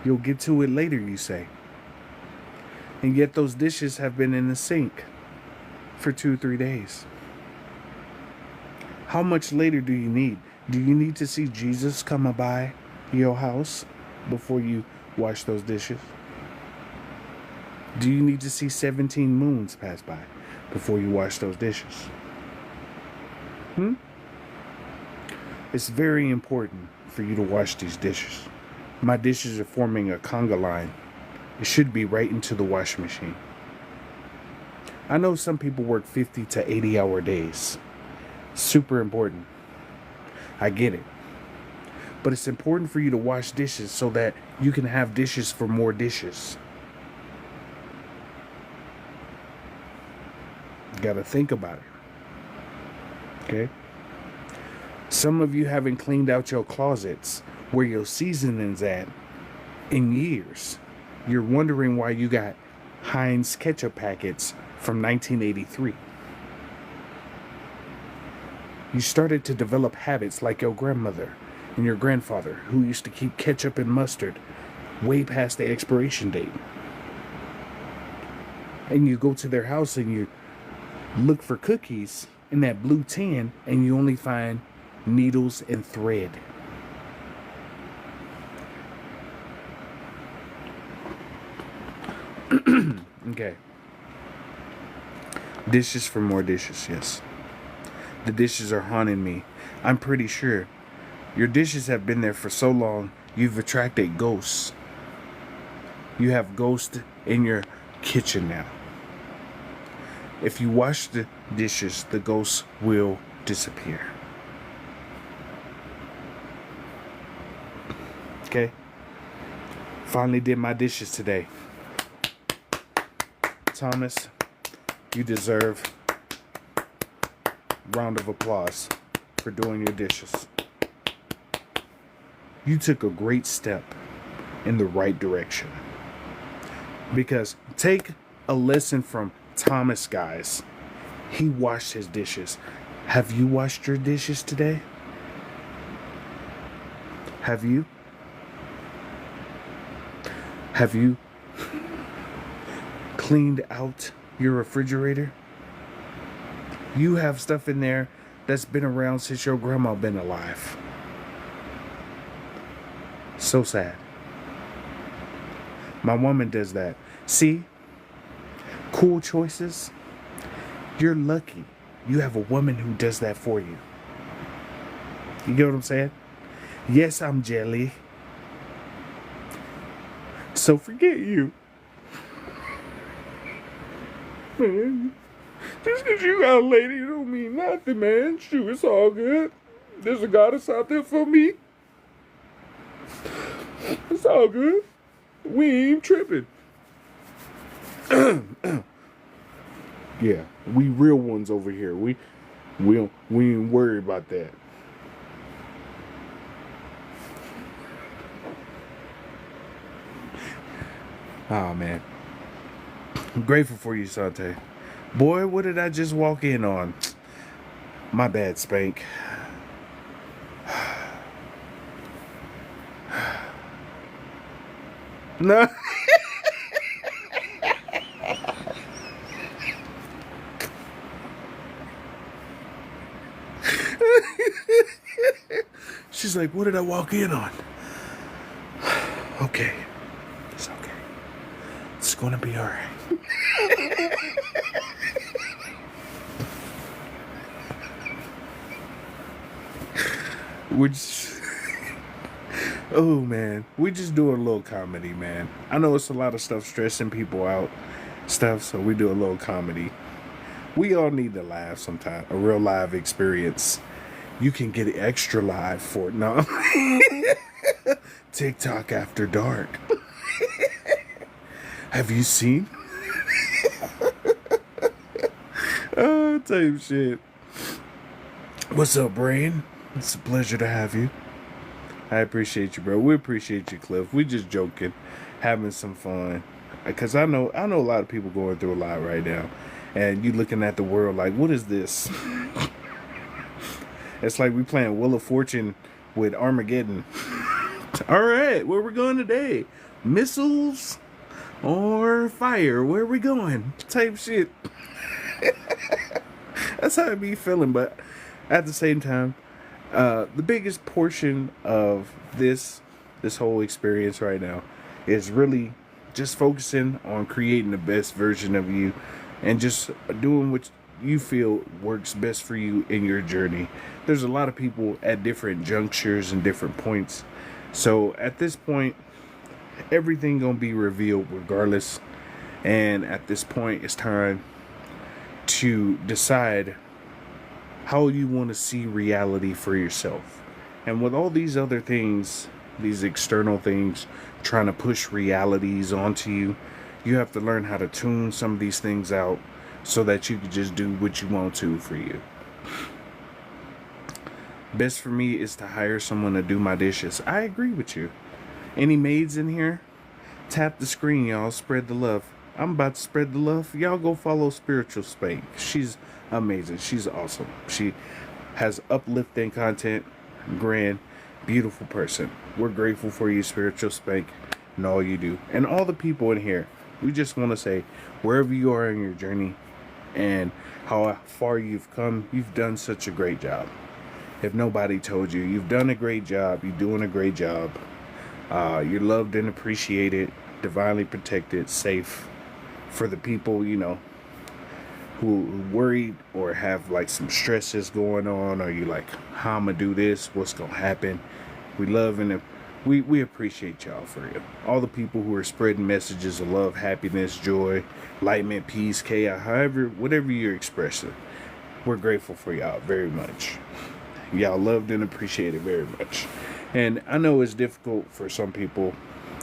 You'll get to it later, you say. And yet those dishes have been in the sink for 2-3 days. How much later do you need? Do you need to see Jesus come by your house before you wash those dishes? Do you need to see 17 moons pass by before you wash those dishes? It's very important for you to wash these dishes. My dishes are forming a conga line. It should be right into the washing machine. I know some people work 50 to 80 hour days. Super important. I get it. But it's important for you to wash dishes so that you can have dishes for more dishes. You gotta think about it. Okay? Some of you haven't cleaned out your closets where your seasoning's at in years. You're wondering why you got Heinz ketchup packets from 1983. You started to develop habits like your grandmother and your grandfather, who used to keep ketchup and mustard way past the expiration date. And you go to their house and you look for cookies in that blue tin and you only find needles and thread. Okay. Dishes for more dishes, yes. The dishes are haunting me. I'm pretty sure your dishes have been there for so long, you've attracted ghosts. You have ghosts in your kitchen now. If you wash the dishes, the ghosts will disappear. Okay? Finally did my dishes today. Thomas, you deserve a round of applause for doing your dishes. You took a great step in the right direction. Because take a lesson from Thomas, guys. He washed his dishes. Have you washed your dishes today? Have you? Have you cleaned out your refrigerator? You have stuff in there that's been around since your grandma been alive. So sad. My woman does that. See? Cool choices. You're lucky you have a woman who does that for you. You get what I'm saying? Yes, I'm jelly. So forget you. Man, just because you got a lady don't mean nothing, man. Shoot, it's all good. There's a goddess out there for me. It's all good. We ain't tripping. Yeah, we real ones over here. We ain't worried about that. Oh man, I'm grateful for you, Sante. Boy, what did I just walk in on? My bad, Spank. No. She's like, what did I walk in on? Okay. It's okay. It's gonna be alright. We're just, oh man, we just do a little comedy, man. I know it's a lot of stuff stressing people out, stuff, so we do a little comedy. We all need to laugh sometime, a real live experience. You can get extra live for it. No. TikTok after dark. Have you seen? Oh, type shit. What's up, Brain? It's a pleasure to have you. I appreciate you, bro. We appreciate you, Cliff. We just joking, having some fun. Because I know a lot of people going through a lot right now. And you looking at the world like, what is this? It's like we playing Wheel of Fortune with Armageddon. All right, where we going today? Missiles or fire? Where we going? Type shit. That's how I be feeling. But at the same time, the biggest portion of this whole experience right now is really just focusing on creating the best version of you and just doing what you feel works best for you in your journey. There's a lot of people at different junctures and different points. So at this point, everything gonna be revealed regardless. And at this point, it's time to decide how you want to see reality for yourself. And with all these other things, these external things trying to push realities onto you, you have to learn how to tune some of these things out so that you can just do what you want to for you. Best for me is to hire someone to do my dishes. I agree with you. Any maids in here? Tap the screen, y'all. Spread the love. I'm about to spread the love. Y'all go follow Spiritual Spank. She's amazing. She's awesome. She has uplifting content. Grand, beautiful person. We're grateful for you, Spiritual Spank, and all you do. And all the people in here. We just want to say, wherever you are in your journey and how far you've come, you've done such a great job. If nobody told you, you've done a great job. You're doing a great job. You're loved and appreciated, divinely protected, safe. For the people, you know, who worried or have like some stresses going on, or you like, how I'm gonna do this, what's gonna happen, we love and we appreciate y'all for real. All the people who are spreading messages of love, happiness, joy, enlightenment, peace, chaos, whatever you're expressing, we're grateful for y'all very much. Y'all loved and appreciated very much. And I know it's difficult for some people,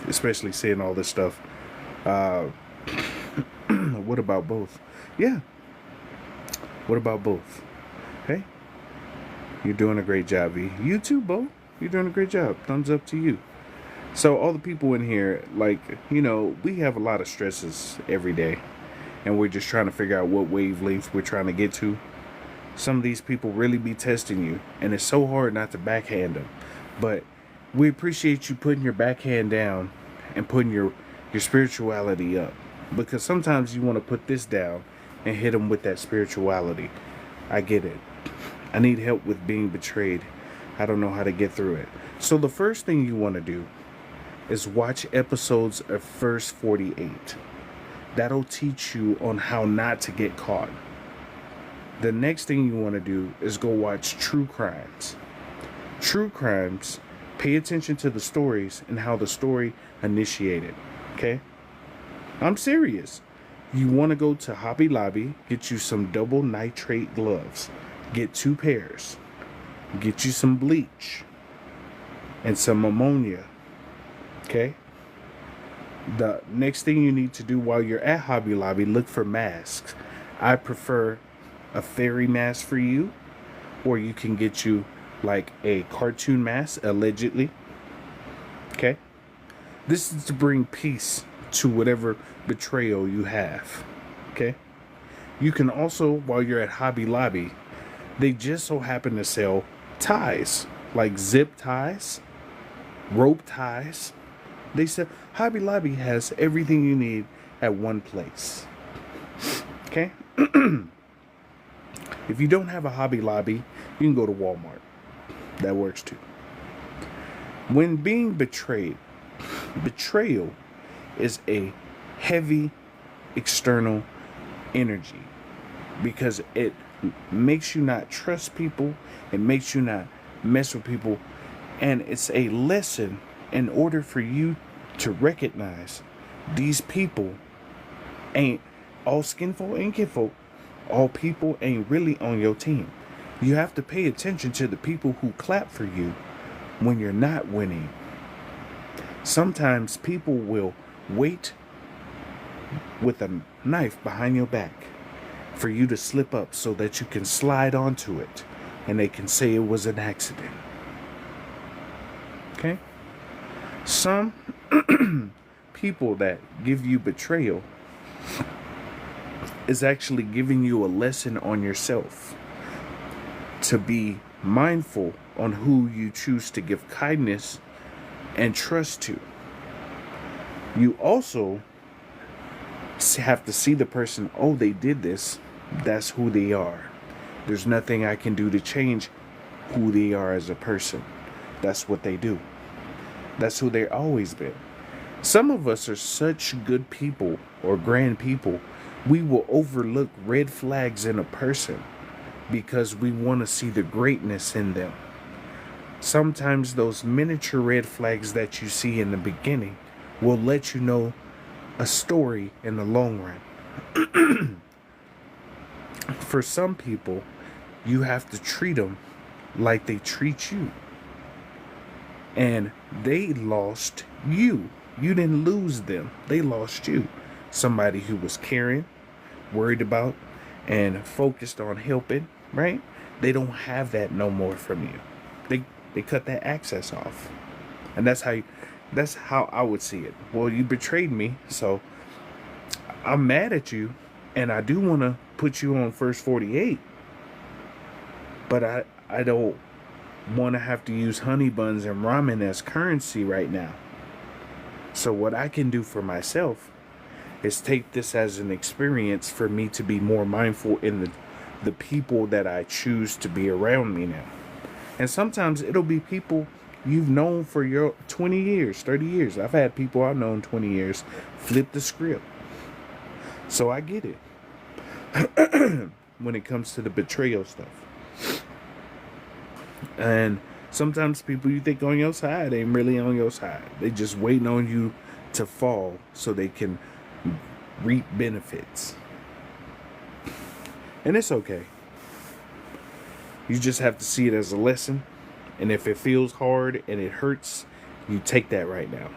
especially seeing all this stuff. What about both? Yeah. What about both? Hey, you're doing a great job, V. You too, Bo. You're doing a great job. Thumbs up to you. So all the people in here, like, you know, we have a lot of stresses every day. And we're just trying to figure out what wavelength we're trying to get to. Some of these people really be testing you. And it's so hard not to backhand them. But we appreciate you putting your backhand down and putting your spirituality up. Because sometimes you want to put this down and hit them with that spirituality. I get it. I need help with being betrayed. I don't know how to get through it. So the first thing you want to do is watch episodes of First 48. That'll teach you on how not to get caught. The next thing you want to do is go watch true crimes. True crimes, pay attention to the stories and how the story initiated. Okay? I'm serious. You want to go to Hobby Lobby, get you some double nitrate gloves. Get 2 pairs. Get you some bleach and some ammonia. Okay? The next thing you need to do while you're at Hobby Lobby, look for masks. I prefer a fairy mask for you, or you can get you like a cartoon mask, allegedly. Okay? This is to bring peace to whatever betrayal you have. Okay? You can also, while you're at Hobby Lobby, they just so happen to sell ties, like zip ties, rope ties. They said Hobby Lobby has everything you need at one place. Okay? If you don't have a Hobby Lobby, you can go to Walmart. That works too. When being betrayed, betrayal is a heavy external energy because it makes you not trust people, it makes you not mess with people, and it's a lesson in order for you to recognize these people ain't all skinfolk and kinfolk, all people ain't really on your team. You have to pay attention to the people who clap for you when you're not winning. Sometimes people will wait with a knife behind your back for you to slip up so that you can slide onto it and they can say it was an accident. Okay? Some people that give you betrayal is actually giving you a lesson on yourself to be mindful on who you choose to give kindness and trust to. You also have to see the person, oh, they did this. That's who they are. There's nothing I can do to change who they are as a person. That's what they do. That's who they've always been. Some of us are such good people or grand people, we will overlook red flags in a person because we want to see the greatness in them. Sometimes those miniature red flags that you see in the beginning will let you know a story in the long run. For some people, you have to treat them like they treat you. And they lost you. You didn't lose them. They lost you. Somebody who was caring, worried about, and focused on helping, right? They don't have that no more from you. They cut that access off. And that's how I would see it. Well, you betrayed me, so I'm mad at you, and I do want to put you on first 48, but I don't want to have to use honey buns and ramen as currency right now. So what I can do for myself is take this as an experience for me to be more mindful in the people that I choose to be around me now. And sometimes it'll be people you've known for your 20 years, 30 years. I've had people I've known 20 years flip the script. So I get it when it comes to the betrayal stuff. And sometimes people you think on your side ain't really on your side. They just waiting on you to fall so they can reap benefits. And it's okay. You just have to see it as a lesson. And if it feels hard and it hurts, you take that right now.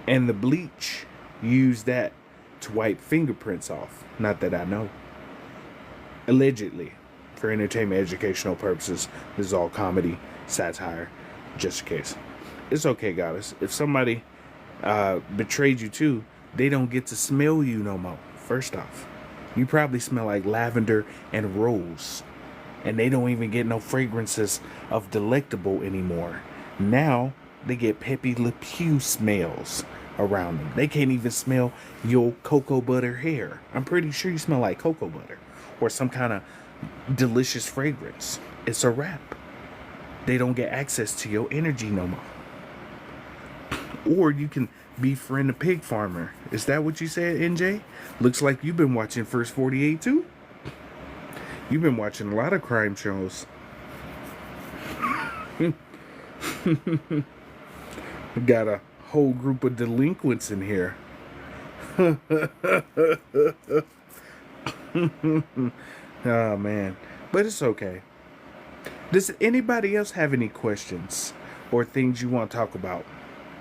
And the bleach, use that to wipe fingerprints off. Not that I know. Allegedly. For entertainment, educational purposes. This is all comedy, satire, just in case. It's okay, goddess. If somebody betrayed you too, they don't get to smell you no more. First off, you probably smell like lavender and rose. And they don't even get no fragrances of delectable anymore. Now, they get Pepe Le Pew smells around them. They can't even smell your cocoa butter hair. I'm pretty sure you smell like cocoa butter. Or some kind of delicious fragrance. It's a wrap. They don't get access to your energy no more. Or you can befriend a pig farmer. Is that what you said, NJ? Looks like you've been watching First 48 too. You've been watching a lot of crime shows. We got a whole group of delinquents in here. Oh, man. But it's okay. Does anybody else have any questions or things you want to talk about?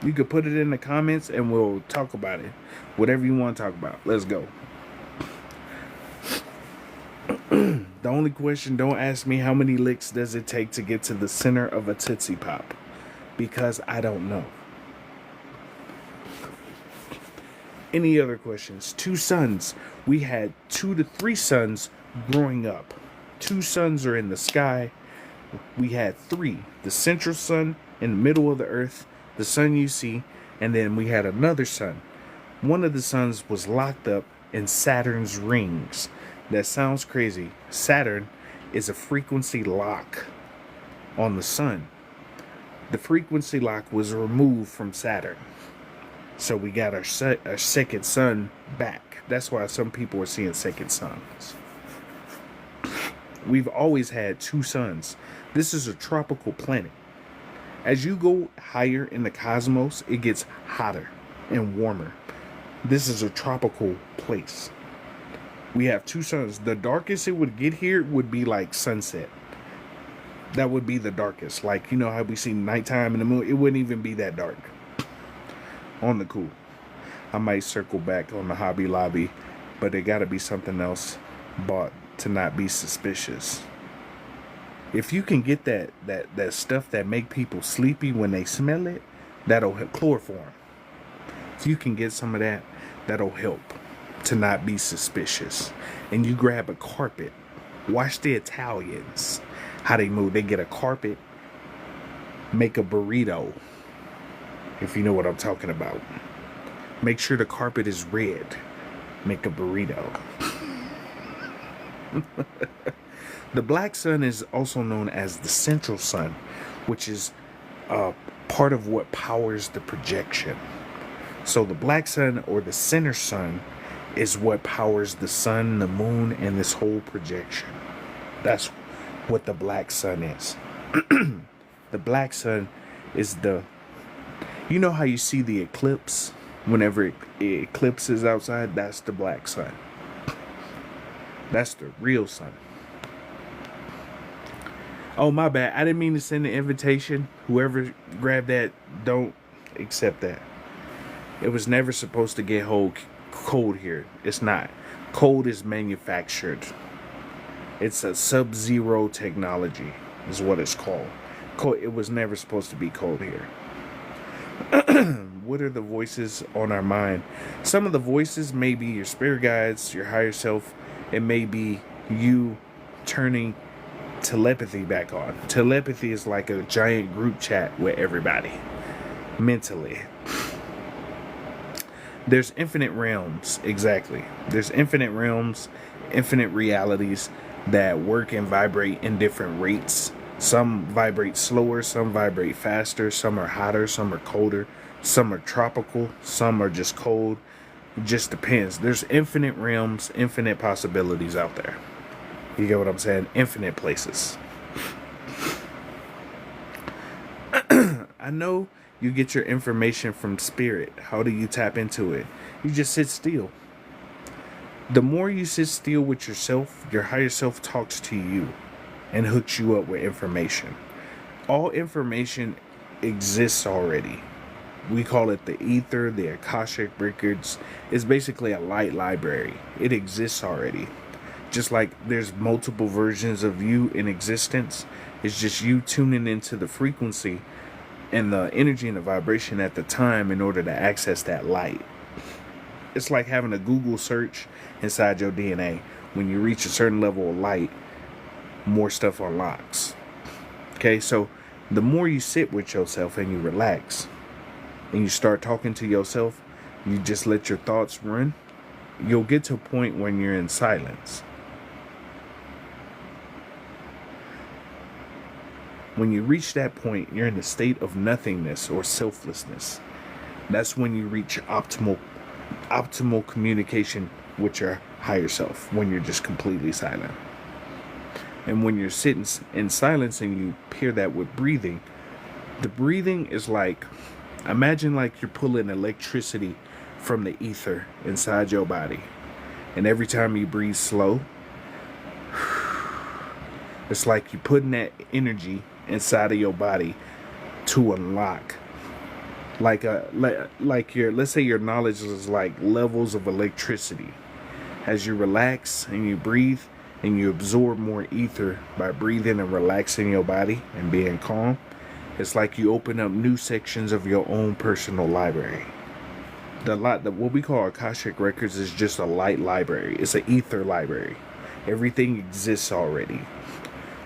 You could put it in the comments and we'll talk about it. Whatever you want to talk about. Let's go. The only question, don't ask me how many licks does it take to get to the center of a Tootsie Pop. Because I don't know. Any other questions? 2 sons. We had 2 to 3 sons growing up. 2 suns are in the sky. We had 3. The central sun in the middle of the earth. The sun you see. And then we had another sun. One of the suns was locked up in Saturn's rings. That sounds crazy. Saturn is a frequency lock on the sun. The frequency lock was removed from Saturn. So we got our second sun back. That's why some people are seeing second suns. We've always had two suns. This is a tropical planet. As you go higher in the cosmos, it gets hotter and warmer. This is a tropical place. We have two suns. The darkest it would get here would be like sunset. That would be the darkest. Like, you know how we see nighttime in the moon? It wouldn't even be that dark. On the cool. I might circle back on the Hobby Lobby, but there gotta be something else bought to not be suspicious. If you can get that stuff that make people sleepy when they smell it, that'll help. Chloroform. If you can get some of that, that'll help to not be suspicious. And you grab a carpet. Watch the Italians, how they move. They get a carpet, make a burrito, if you know what I'm talking about. Make sure the carpet is red. Make a burrito. The black sun is also known as the central sun, which is part of what powers the projection. So the black sun, or the center sun, is what powers the sun, the moon, and this whole projection. That's what the black sun is. The black sun is the... You know how you see the eclipse? Whenever it eclipses outside, that's the black sun. That's the real sun. Oh, my bad. I didn't mean to send the invitation. Whoever grabbed that, don't accept that. It was never supposed to get cold here. It's not. Cold is manufactured. It's a sub-zero technology is what it's called. It was never supposed to be cold here. What are the voices on our mind? Some of the voices may be your spirit guides, your higher self. It may be you turning telepathy back on. Telepathy is like a giant group chat with everybody mentally. There's infinite realms. Exactly. There's infinite realms, infinite realities that work and vibrate in different rates. Some vibrate slower, some vibrate faster, some are hotter, some are colder, some are tropical, some are just cold. It just depends. There's infinite realms, infinite possibilities out there. You get what I'm saying? Infinite places. I know you get your information from spirit. How do you tap into it? You just sit still. The more you sit still with yourself, your higher self talks to you and hooks you up with information. All information exists already. We call it the ether, the Akashic records. It's basically a light library. It exists already. Just like there's multiple versions of you in existence, it's just you tuning into the frequency and the energy and the vibration at the time in order to access that light. It's like having a Google search inside your DNA. When you reach a certain level of light, more stuff unlocks. Okay, so the more you sit with yourself and you relax and you start talking to yourself, you just let your thoughts run, you'll get to a point when you're in silence. When you reach that point, you're in a state of nothingness or selflessness. That's when you reach optimal communication with your higher self, when you're just completely silent. And when you're sitting in silence and you pair that with breathing, the breathing is like, imagine like you're pulling electricity from the ether inside your body. And every time you breathe slow, it's like you're putting that energy inside of your body to unlock. Like your, let's say your knowledge is like levels of electricity. As you relax and you breathe and you absorb more ether by breathing and relaxing your body and being calm, it's like you open up new sections of your own personal library. What we call Akashic records is just a light library. It's an ether library. Everything exists already.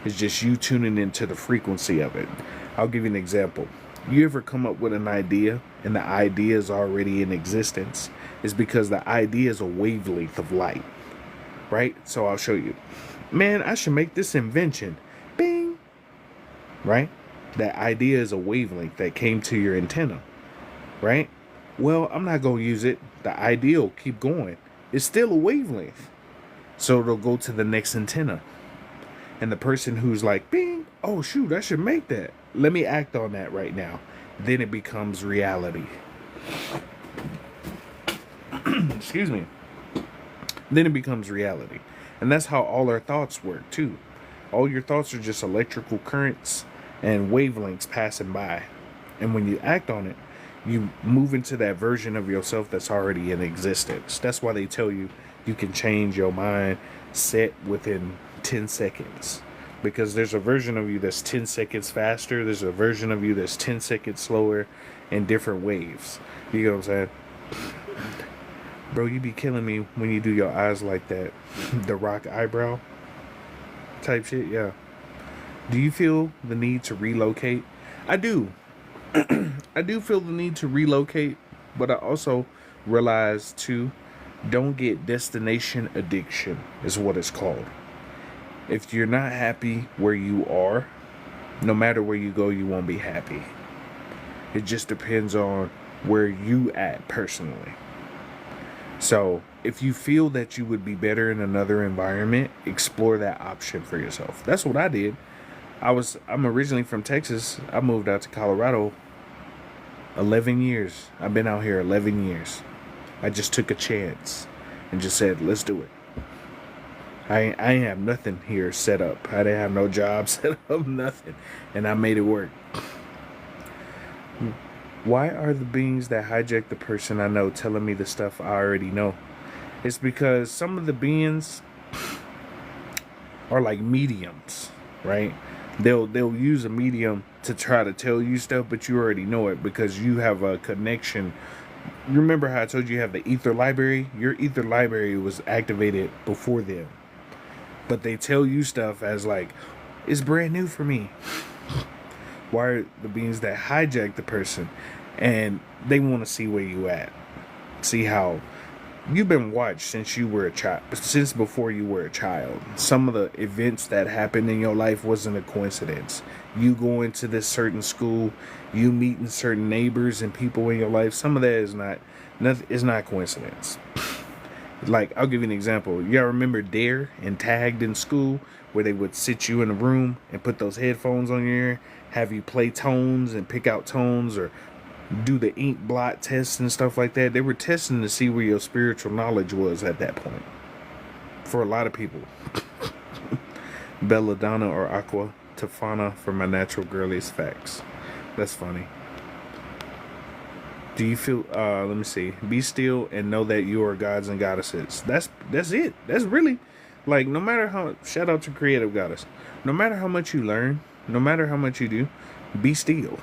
It's just you tuning into the frequency of it. I'll give you an example. You ever come up with an idea and the idea is already in existence? It's because the idea is a wavelength of light, right? So I'll show you. Man, I should make this invention. Bing! Right? That idea is a wavelength that came to your antenna, right? Well, I'm not going to use it. The idea will keep going. It's still a wavelength. So it'll go to the next antenna. And the person who's like, bing, oh shoot, I should make that. Let me act on that right now. Then it becomes reality. Excuse me. Then it becomes reality. And that's how all our thoughts work too. All your thoughts are just electrical currents and wavelengths passing by. And when you act on it, you move into that version of yourself that's already in existence. That's why they tell you you can change your mind set within 10 seconds. Because there's a version of you that's 10 seconds faster. There's a version of you that's 10 seconds slower in different waves. You know what I'm saying? Bro, you be killing me when you do your eyes like that. The rock eyebrow type shit, yeah. Do you feel the need to relocate? I do. I do feel the need to relocate, but I also realize too, don't get destination addiction is what it's called. If you're not happy where you are, no matter where you go, you won't be happy. It just depends on where you at personally. So if you feel that you would be better in another environment, explore that option for yourself. That's what I did. I'm originally from Texas. I moved out to Colorado 11 years. I've been out here 11 years. I just took a chance and just said, let's do it. I ain't have nothing here set up. I didn't have no job set up, nothing. And I made it work. Why are the beings that hijack the person I know telling me the stuff I already know? It's because some of the beings are like mediums, right? They'll use a medium to try to tell you stuff, but you already know it because you have a connection. Remember how I told you have the ether library? Your ether library was activated before them. But they tell you stuff as like, it's brand new for me. Why are the beings that hijack the person? And they want to see where you at. See how you've been watched since you were a child, since before you were a child. Some of the events that happened in your life wasn't a coincidence. You going to this certain school, you meeting certain neighbors and people in your life. Some of that is not coincidence. Like, I'll give you an example. Y'all remember Dare and Tagged in school, where they would sit you in a room and put those headphones on your ear, have you play tones and pick out tones, or do the ink blot tests and stuff like that. They were testing to see where your spiritual knowledge was at that point. For a lot of people. Belladonna or Aqua Tofana for my natural girliest facts. That's funny. Do you feel, let me see. Be still and know that you are gods and goddesses. That's it. That's really, like, no matter how, shout out to Creative Goddess. No matter how much you learn, no matter how much you do, be still.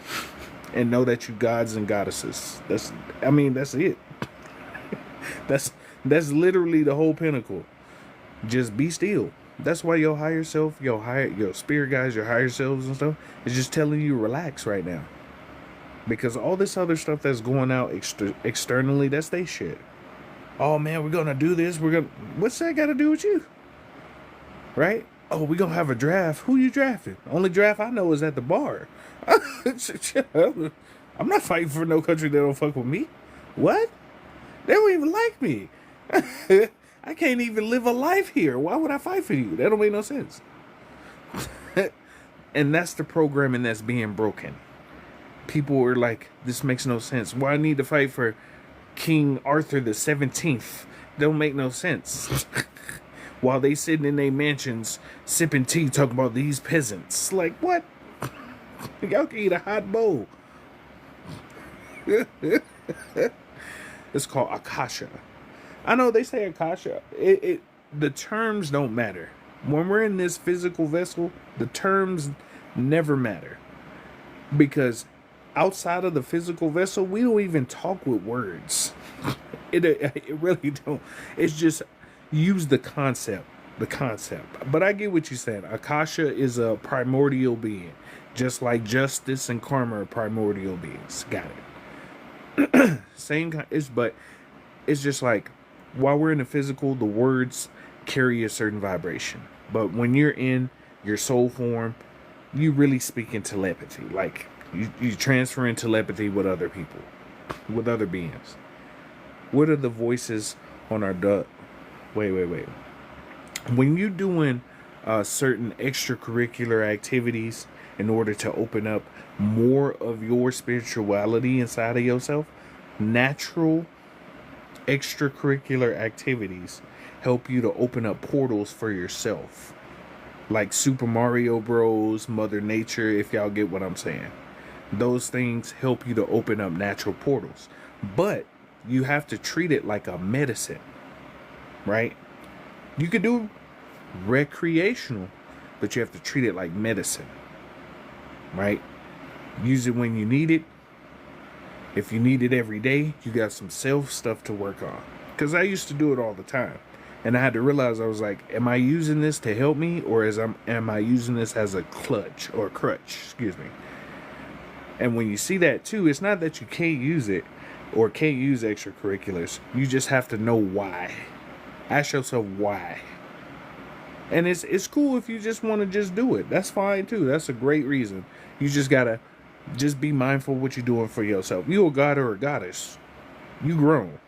And know that you gods and goddesses. That's it. That's literally the whole pinnacle. Just be still. That's why your higher self, your spirit guides, your higher selves and stuff is just telling you relax right now. Because all this other stuff that's going out externally, that's they shit. Oh man, we're gonna do this. What's that got to do with you? Right? Oh, we're gonna have a draft. Who you drafting? Only draft I know is at the bar. I'm not fighting for no country that don't fuck with me. What? They don't even like me. I can't even live a life here. Why would I fight for you? That don't make no sense. And that's the programming that's being broken. People were like, this makes no sense. Why I need to fight for King Arthur the 17th? Don't make no sense. While they sitting in their mansions sipping tea talking about these peasants. Like, what? Y'all can eat a hot bowl. It's called Akasha. I know they say Akasha. The terms don't matter. When we're in this physical vessel, the terms never matter. Because outside of the physical vessel, we don't even talk with words. It really don't. It's just use the concept. But I get what you're saying. Akasha is a primordial being. Just like justice and karma are primordial beings. Got it. Same kind. But it's just like, while we're in the physical, the words carry a certain vibration. But when you're in your soul form, you really speak in telepathy. Like you transfer in telepathy with other people, with other beings. What are the voices on our wait. When you doing certain extracurricular activities in order to open up more of your spirituality inside of yourself, natural extracurricular activities help you to open up portals for yourself. Like Super Mario Bros, Mother Nature, if y'all get what I'm saying. Those things help you to open up natural portals. But you have to treat it like a medicine, right? You could do recreational, but you have to treat it like medicine, right? Use it when you need it. If you need it every day, you got some self stuff to work on. Because I used to do it all the time. And I had to realize, I was like, am I using this to help me, or am I using this as a crutch? Excuse me. And when you see that too, it's not that you can't use it or can't use extracurriculars. You just have to know why. Ask yourself why. And it's cool if you just want to just do it. That's fine too. That's a great reason. You just gotta just be mindful of what you're doing for yourself. You a god or a goddess. You grown.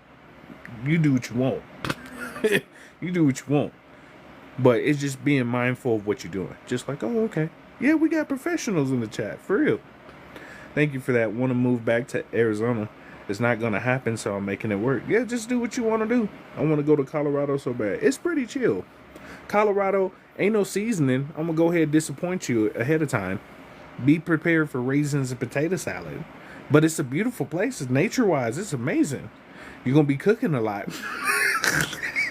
You do what you want. You do what you want. But it's just being mindful of what you're doing. Just like, oh, okay. Yeah, we got professionals in the chat. For real. Thank you for that. Want to move back to Arizona. It's not going to happen, so I'm making it work. Yeah, just do what you want to do. I want to go to Colorado so bad. It's pretty chill. Colorado, ain't no seasoning. I'm going to go ahead and disappoint you ahead of time. Be prepared for raisins and potato salad. But it's a beautiful place. It's nature-wise. It's amazing. You're going to be cooking a lot.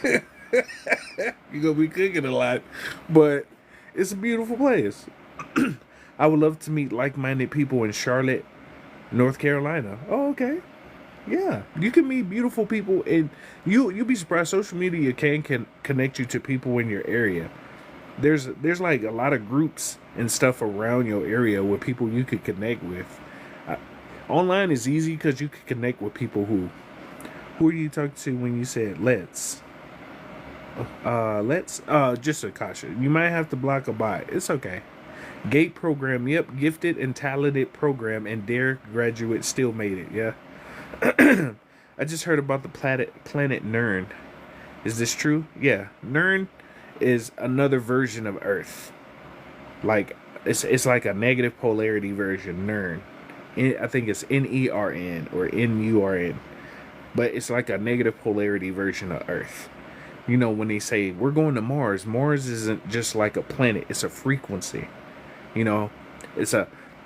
You're going to be cooking a lot. But it's a beautiful place. I would love to meet like-minded people in Charlotte, North Carolina. Oh, okay. Yeah. You can meet beautiful people. And you'll be surprised. Social media can connect you to people in your area. There's like a lot of groups and stuff around your area with people you could connect with. Online is easy because you can connect with people who are you talking to when you said let's just a caution. You might have to block a bot. It's okay. GATE program, yep, gifted and talented program, and DARE graduate still made it, yeah. I just heard about the planet Nern. Is this true? Yeah, Nern is another version of Earth. Like it's like a negative polarity version. Nern, I think it's NERN or NURN, but it's like a negative polarity version of Earth. You know, when they say we're going to Mars, Mars isn't just like a planet; it's a frequency. You know, it's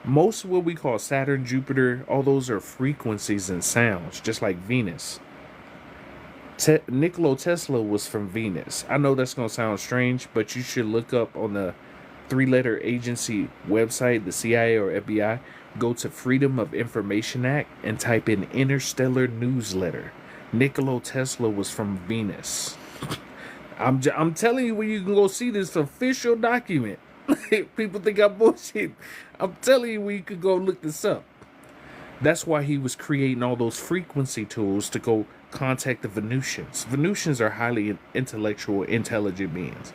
most of what we call Saturn, Jupiter, all those are frequencies and sounds, just like Venus. Nikola Tesla was from Venus. I know that's going to sound strange, but you should look up on the 3-letter agency website, the CIA or FBI, go to Freedom of Information Act and type in Interstellar Newsletter. Nikola Tesla was from Venus. I'm telling you, when you can go see this official document. People think I'm bullshit. I'm telling you, we could go look this up. That's why he was creating all those frequency tools to go contact the Venusians. Venusians are highly intellectual, intelligent beings.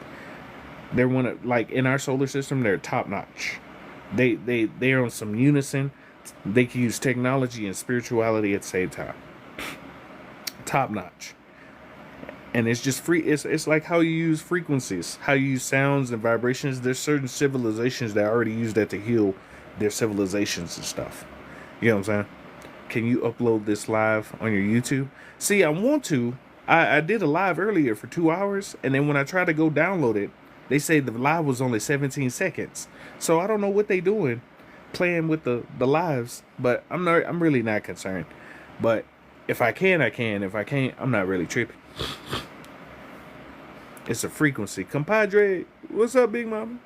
They're one of, like, in our solar system, they're top notch. They're on some unison. They can use technology and spirituality at the same time. Top notch. And it's just free. It's like how you use frequencies, how you use sounds and vibrations. There's certain civilizations that already use that to heal their civilizations and stuff. You know what I'm saying? Can you upload this live on your YouTube? See, I want to. I did a live earlier for 2 hours, and then when I try to go download it, they say the live was only 17 seconds. So I don't know what they doing, playing with the lives. But I'm really not concerned. But if I can, I can. If I can't, I'm not really tripping. It's a frequency. Compadre, what's up, big mama?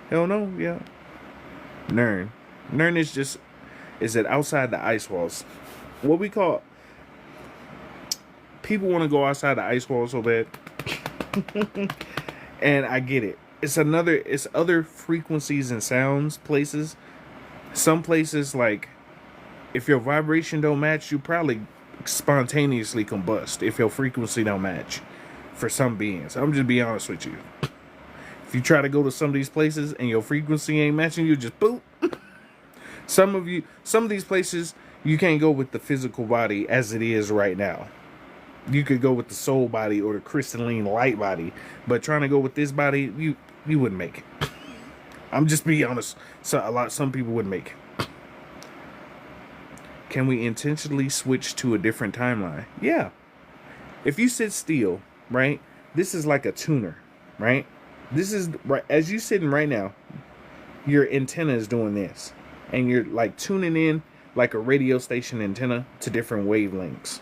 Hell no, yeah. Nern is it outside the ice walls? What we call, people want to go outside the ice walls so bad. And I get it. It's other frequencies and sounds places. Some places, like, if your vibration don't match, you probably spontaneously combust if your frequency don't match. For some beings, I'm just be honest with you. If you try to go to some of these places and your frequency ain't matching, you just boop. Some of these places, you can't go with the physical body as it is right now. You could go with the soul body or the crystalline light body, but trying to go with this body, you wouldn't make it. I'm just being honest. Some people wouldn't make it. Can we intentionally switch to a different timeline? Yeah. If you sit still, right? This is like a tuner, right? This is right as you sitting right now. Your antenna is doing this, and you're like tuning in like a radio station antenna to different wavelengths.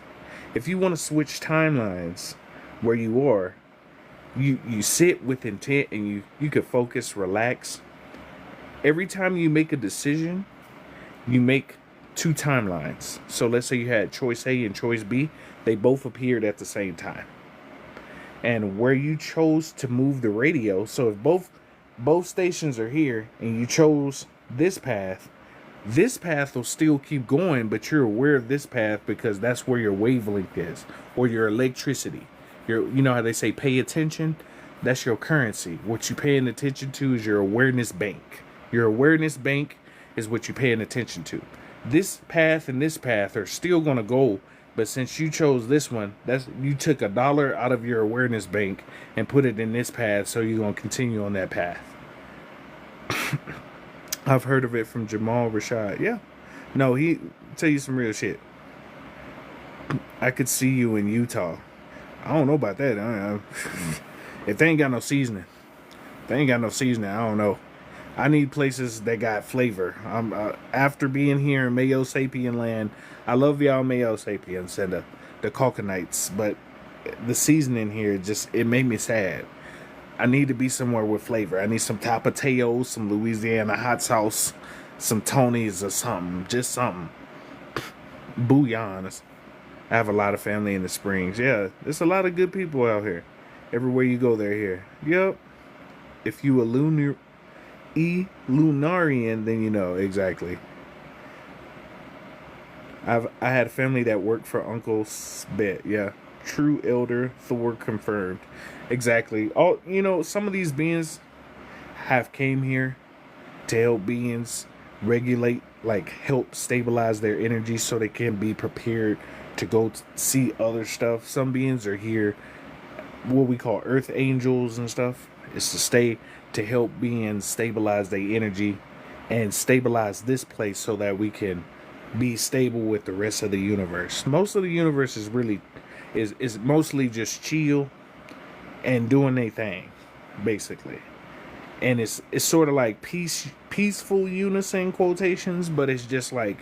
If you want to switch timelines where you are, you sit with intent and you could focus, relax. Every time you make a decision, you make two timelines. So let's say you had choice A and choice B. They both appeared at the same time. And where you chose to move the radio, so if both stations are here and you chose this path will still keep going, but you're aware of this path because that's where your wavelength is, or your electricity. You know how they say pay attention? That's your currency. What you're paying attention to is your awareness bank. Your awareness bank is what you're paying attention to. This path and this path are still going to go, but since you chose this one, you took $1 out of your awareness bank and put it in this path, so you're going to continue on that path. I've heard of it from Jamal Rashad. Yeah. No, he tell you some real shit. I could see you in Utah. I don't know about that. If they ain't got no seasoning. I don't know. I need places that got flavor. After being here in Mayo Sapien land, I love y'all Mayo Sapiens and the Coconuts, but the seasoning here it made me sad. I need to be somewhere with flavor. I need some Tapateos, some Louisiana hot sauce, some Tony's or something. Just something. Bouillon. I have a lot of family in the Springs. Yeah, there's a lot of good people out here. Everywhere you go, they're here. Yep. If you a Lunarian, then you know exactly. I had a family that worked for Uncle Spit. Yeah. True elder Thor confirmed. Exactly. Some of these beings have came here to help beings regulate, like help stabilize their energy so they can be prepared to go see other stuff. Some beings are here, what we call earth angels and stuff. It's to help beings stabilize their energy and stabilize this place so that we can be stable with the rest of the universe. Most of the universe is really is mostly just chill and doing their thing, basically. And it's sort of like peaceful unison quotations, but it's just like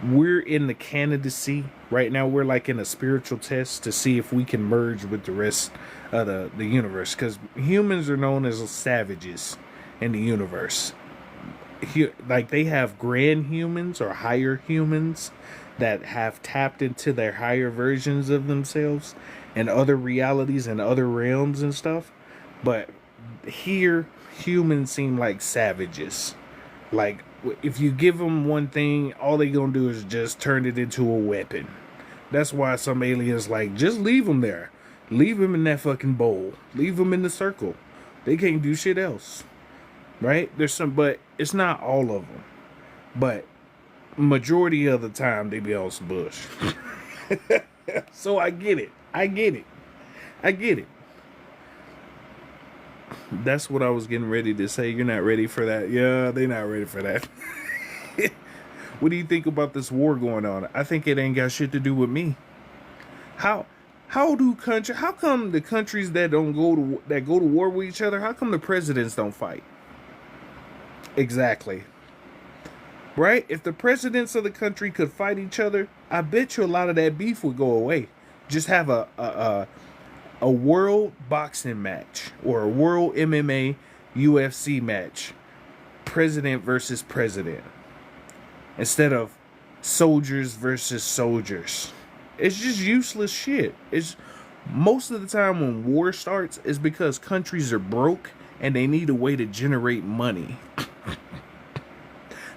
we're in the candidacy right now. We're like in a spiritual test to see if we can merge with the rest of the universe, because humans are known as savages in the universe. Like they have grand humans or higher humans that have tapped into their higher versions of themselves and other realities and other realms and stuff. But here, humans seem like savages. Like, if you give them one thing, all they gonna do is just turn it into a weapon. That's why some aliens like, just leave them there. Leave them in that fucking bowl. Leave them in the circle. They can't do shit else. Right? There's some, but it's not all of them. But majority of the time, they be on some bush. So I get it. That's what I was getting ready to say. You're not ready for that. Yeah, they're not ready for that. What do you think about this war going on? I think it ain't got shit to do with me. How come the countries that go to war with each other, how come the presidents don't fight? Exactly. Right? If the presidents of the country could fight each other, I bet you a lot of that beef would go away. Just have a world boxing match or a world MMA UFC match. President versus president. Instead of soldiers versus soldiers. It's just useless shit. It's most of the time when war starts is because countries are broke and they need a way to generate money.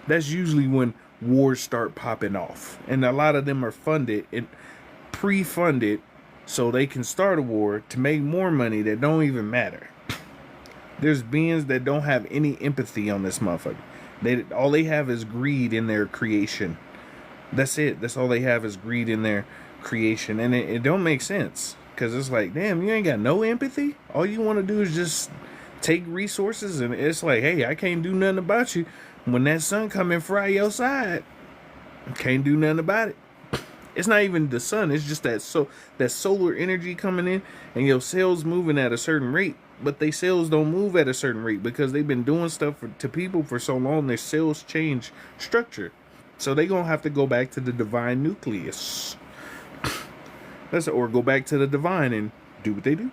That's usually when wars start popping off. And a lot of them are funded and pre-funded so they can start a war to make more money that don't even matter. There's beings that don't have any empathy on this motherfucker. All they have is greed in their creation. That's it. That's all they have is greed in their creation. And it don't make sense. Because it's like, damn, you ain't got no empathy? All you want to do is just take resources, and it's like, hey, I can't do nothing about you. When that sun come and fry your side, can't do nothing about it. It's not even the sun. It's just that solar energy coming in, and your cells moving at a certain rate. But they cells don't move at a certain rate because they've been doing stuff to people for so long. Their cells change structure, so they gonna have to go back to the divine nucleus. Or go back to the divine and do what they do.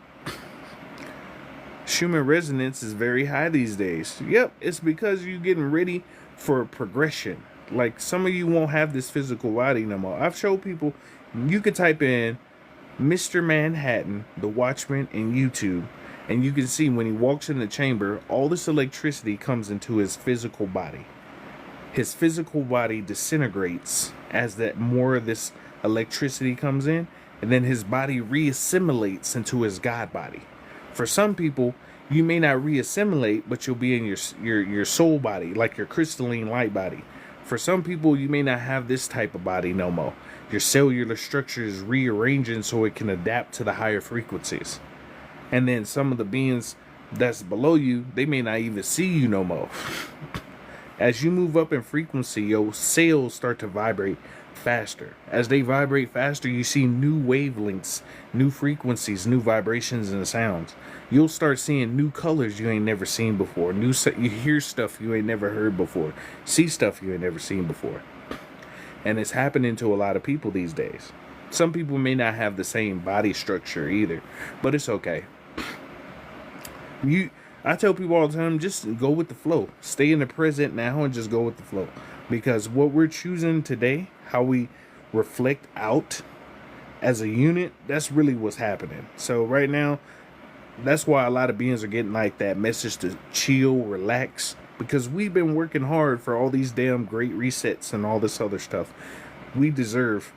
Human resonance is very high these days. Yep, it's because you're getting ready for progression. Like, some of you won't have this physical body no more. I've showed people, you could type in Mr. Manhattan, the Watchman, in YouTube, and you can see when he walks in the chamber, all this electricity comes into his physical body. His physical body disintegrates as that more of this electricity comes in, and then his body reassimilates into his God body. For some people, you may not reassimilate, but you'll be in your soul body, like your crystalline light body. For some people, you may not have this type of body no more. Your cellular structure is rearranging so it can adapt to the higher frequencies. And then some of the beings that's below you, they may not even see you no more. As you move up in frequency, your cells start to vibrate faster. As they vibrate faster, you see new wavelengths, new frequencies, new vibrations and sounds. You'll start seeing new colors you ain't never seen before. You hear stuff you ain't never heard before. See stuff you ain't never seen before. And it's happening to a lot of people these days. Some people may not have the same body structure either, but it's okay. I tell people all the time, just go with the flow. Stay in the present now and just go with the flow. Because what we're choosing today, how we reflect out as a unit, that's really what's happening. So right now, that's why a lot of beings are getting like that message to chill, relax. Because we've been working hard for all these damn great resets and all this other stuff. We deserve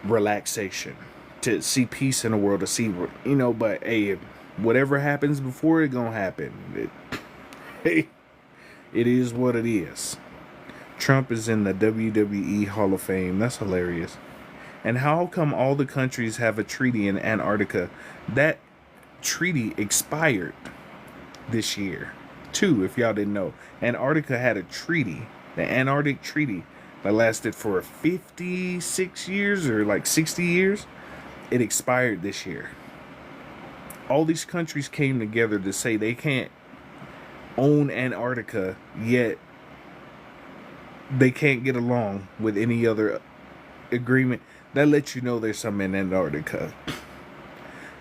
relaxation, to see peace in the world, to see, but hey, whatever happens before it gonna happen. It is what it is. Trump is in the WWE Hall of Fame. That's hilarious. And how come all the countries have a treaty in Antarctica? That treaty expired this year, too, if y'all didn't know. Antarctica had a treaty, the Antarctic Treaty, that lasted for 56 years or like 60 years. It expired this year. All these countries came together to say they can't own Antarctica, yet they can't get along with any other agreement. That lets you know there's something in Antarctica.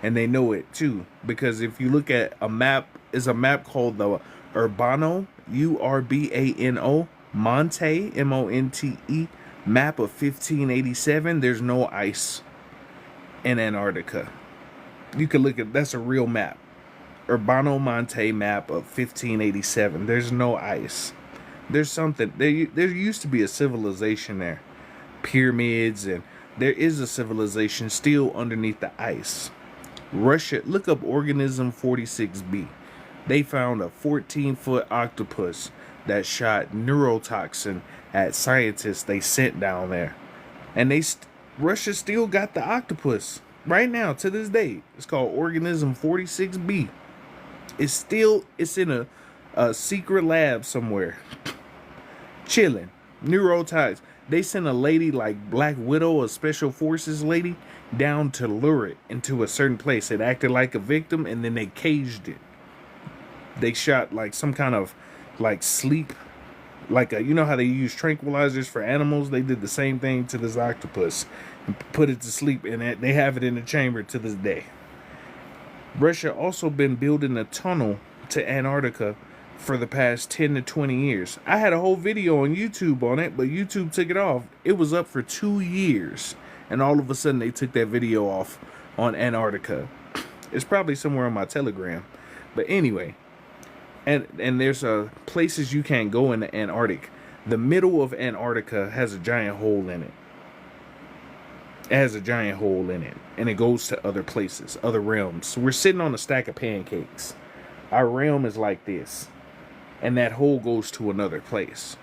And they know it too. Because if you look at a map, is a map called the Urbano, Urbano, Monte, Monte, map of 1587. There's no ice in Antarctica. You can look at, that's a real map. Urbano Monte map of 1587. There's no ice. There's something, there used to be a civilization there. Pyramids, and there is a civilization still underneath the ice. Russia, look up organism 46b. They found a 14-foot octopus that shot neurotoxin at scientists they sent down there. And Russia still got the octopus right now to this day. It's called organism 46b. It's in a secret lab somewhere. Chilling. Neurotoxin. They sent a lady like Black Widow, a special forces lady, down to lure it into a certain place. It acted like a victim, and then they caged it. They shot like some kind of like sleep, like you know how they use tranquilizers for animals? They did the same thing to this octopus and put it to sleep, and they have it in the chamber to this day. Russia also been building a tunnel to Antarctica for the past 10 to 20 years. I had a whole video on YouTube on it, but YouTube took it off. It was up for 2 years, and all of a sudden they took that video off on Antarctica. It's probably somewhere on my Telegram. But anyway, and there's places you can't go in the Antarctic. The middle of Antarctica has a giant hole in it. It has a giant hole in it, and it goes to other places, other realms. So we're sitting on a stack of pancakes. Our realm is like this, and that hole goes to another place.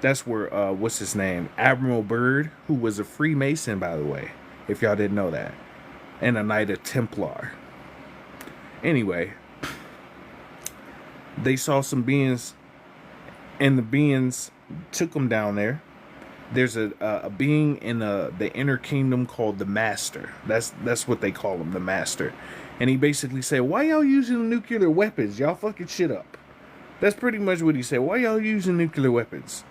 That's where what's his name, Admiral Byrd, who was a Freemason, by the way, if y'all didn't know that, and a Knight of Templar. Anyway, they saw some beings, and the beings took them down there. There's a being in the inner kingdom called the Master. That's what they call him, the Master. And he basically said, "Why y'all using nuclear weapons? Y'all fucking shit up." That's pretty much what he said. "Why y'all using nuclear weapons?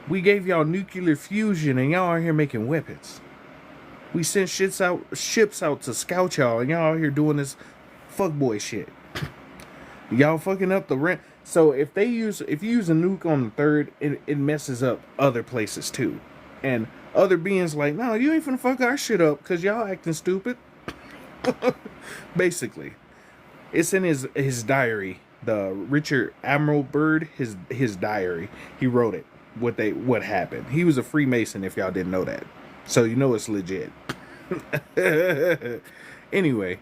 We gave y'all nuclear fusion, and y'all are here making weapons. We sent ships out to scout y'all, and y'all out here doing this fuckboy shit. Y'all fucking up the rent." So if you use a nuke on the third, it messes up other places too. And other beings like, "No, you ain't finna fuck our shit up because y'all acting stupid." Basically, it's in his diary. The Richard Admiral Byrd, his diary. He wrote it. What happened. He was a Freemason, if y'all didn't know that. So you know it's legit. Anyway,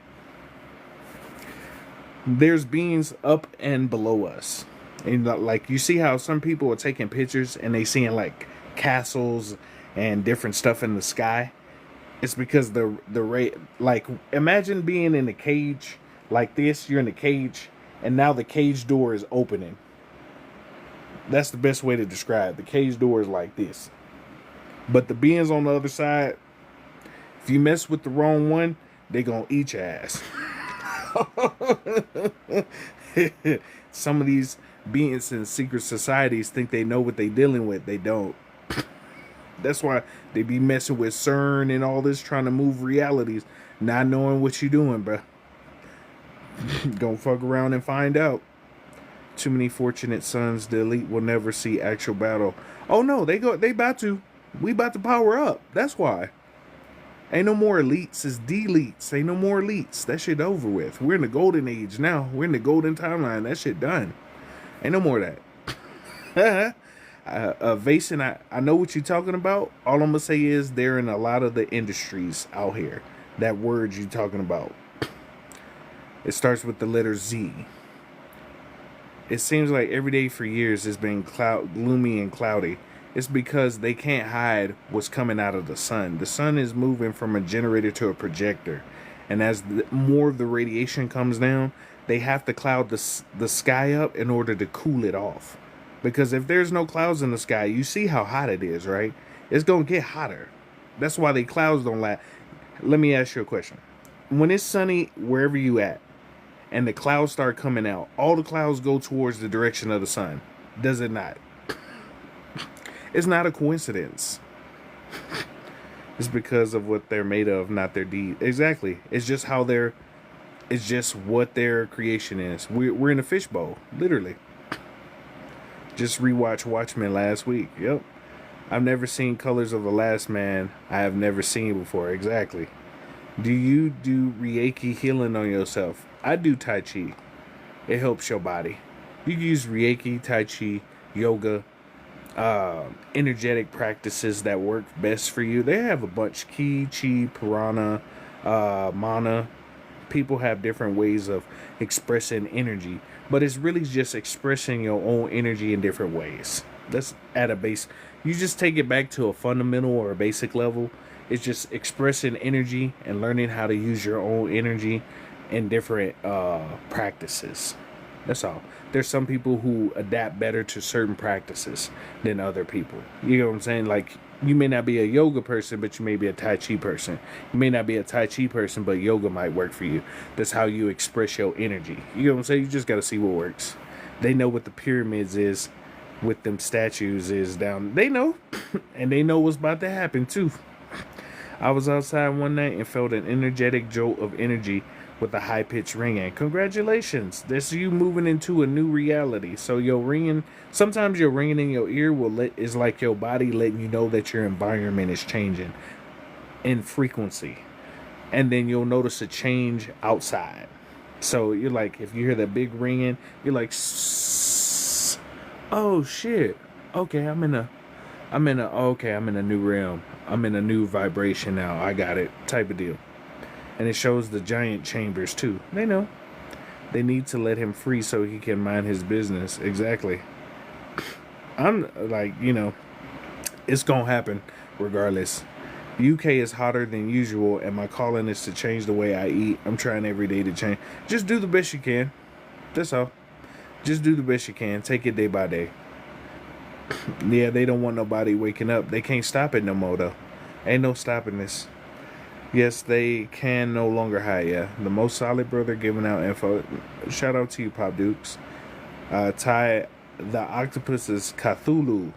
there's beings up and below us. And like, you see how some people are taking pictures and they seeing like castles and different stuff in the sky. It's because the rate, like, imagine being in a cage like this. You're in a cage, and now the cage door is opening. That's the best way to describe. The cage door is like this. But the beings on the other side, if you mess with the wrong one, they gonna eat your ass. Some of these beings in secret societies think they know what they dealing with. They don't. That's why they be messing with CERN and all this, trying to move realities, not knowing what you doing, bruh. Don't fuck around and find out. Too many fortunate sons. The elite will never see actual battle. Oh no, they about to. We about to power up. That's why. Ain't no more elites. It's deletes. Ain't no more elites. That shit over with. We're in the golden age now. We're in the golden timeline. That shit done. Ain't no more of that. Vason, I know what you're talking about. All I'm gonna say is they're in a lot of the industries out here. That word you're talking about. It starts with the letter Z. It seems like every day for years has been gloomy and cloudy. It's because they can't hide what's coming out of the sun. The sun is moving from a generator to a projector. And as more of the radiation comes down, they have to cloud the sky up in order to cool it off. Because if there's no clouds in the sky, you see how hot it is, right? It's going to get hotter. That's why the clouds don't last. Let me ask you a question. When it's sunny wherever you at, and the clouds start coming out, all the clouds go towards the direction of the sun. Does it not? It's not a coincidence. It's because of what they're made of, not their deed. Exactly. It's just it's just what their creation is. We're in a fishbowl, literally. Just rewatched Watchmen last week. Yep. I've never seen Colors of the Last Man. I have never seen before. Exactly. Do you do Reiki healing on yourself? I do Tai Chi. It helps your body. You can use Reiki, Tai Chi, yoga, energetic practices that work best for you. They have a bunch. Ki, Chi, Prana, Mana. People have different ways of expressing energy. But it's really just expressing your own energy in different ways. That's at a base. You just take it back to a fundamental or a basic level. It's just expressing energy and learning how to use your own energy in different practices. That's all. There's some people who adapt better to certain practices than other people. You know what I'm saying? Like, you may not be a yoga person, but you may be a Tai Chi person. You may not be a Tai Chi person, but yoga might work for you. That's how you express your energy. You know what I'm saying? You just got to see what works. They know what the pyramids is with them statues is down. They know. And they know what's about to happen, too. I was outside one night and felt an energetic jolt of energy with a high-pitched ringing. Congratulations. That's you moving into a new reality. So your ringing, sometimes your ringing in your ear is like your body letting you know that your environment is changing in frequency. And then you'll notice a change outside. So you're like, if you hear that big ringing, you're like, oh shit. Okay, I'm in a new realm. I'm in a new vibration now. I got it. Type of deal. And it shows the giant chambers too. They know. They need to let him free so he can mind his business. Exactly. I'm like, it's gonna happen regardless. The UK is hotter than usual, and my calling is to change the way I eat. I'm trying every day to change. Just do the best you can. That's all. Just do the best you can. Take it day by day. Yeah, they don't want nobody waking up. They can't stop it no more, though. Ain't no stopping this. Yes, they can no longer hide. Yeah, the most solid brother giving out info. Shout out to you, Pop Dukes. Ty, the octopus is Cthulhu.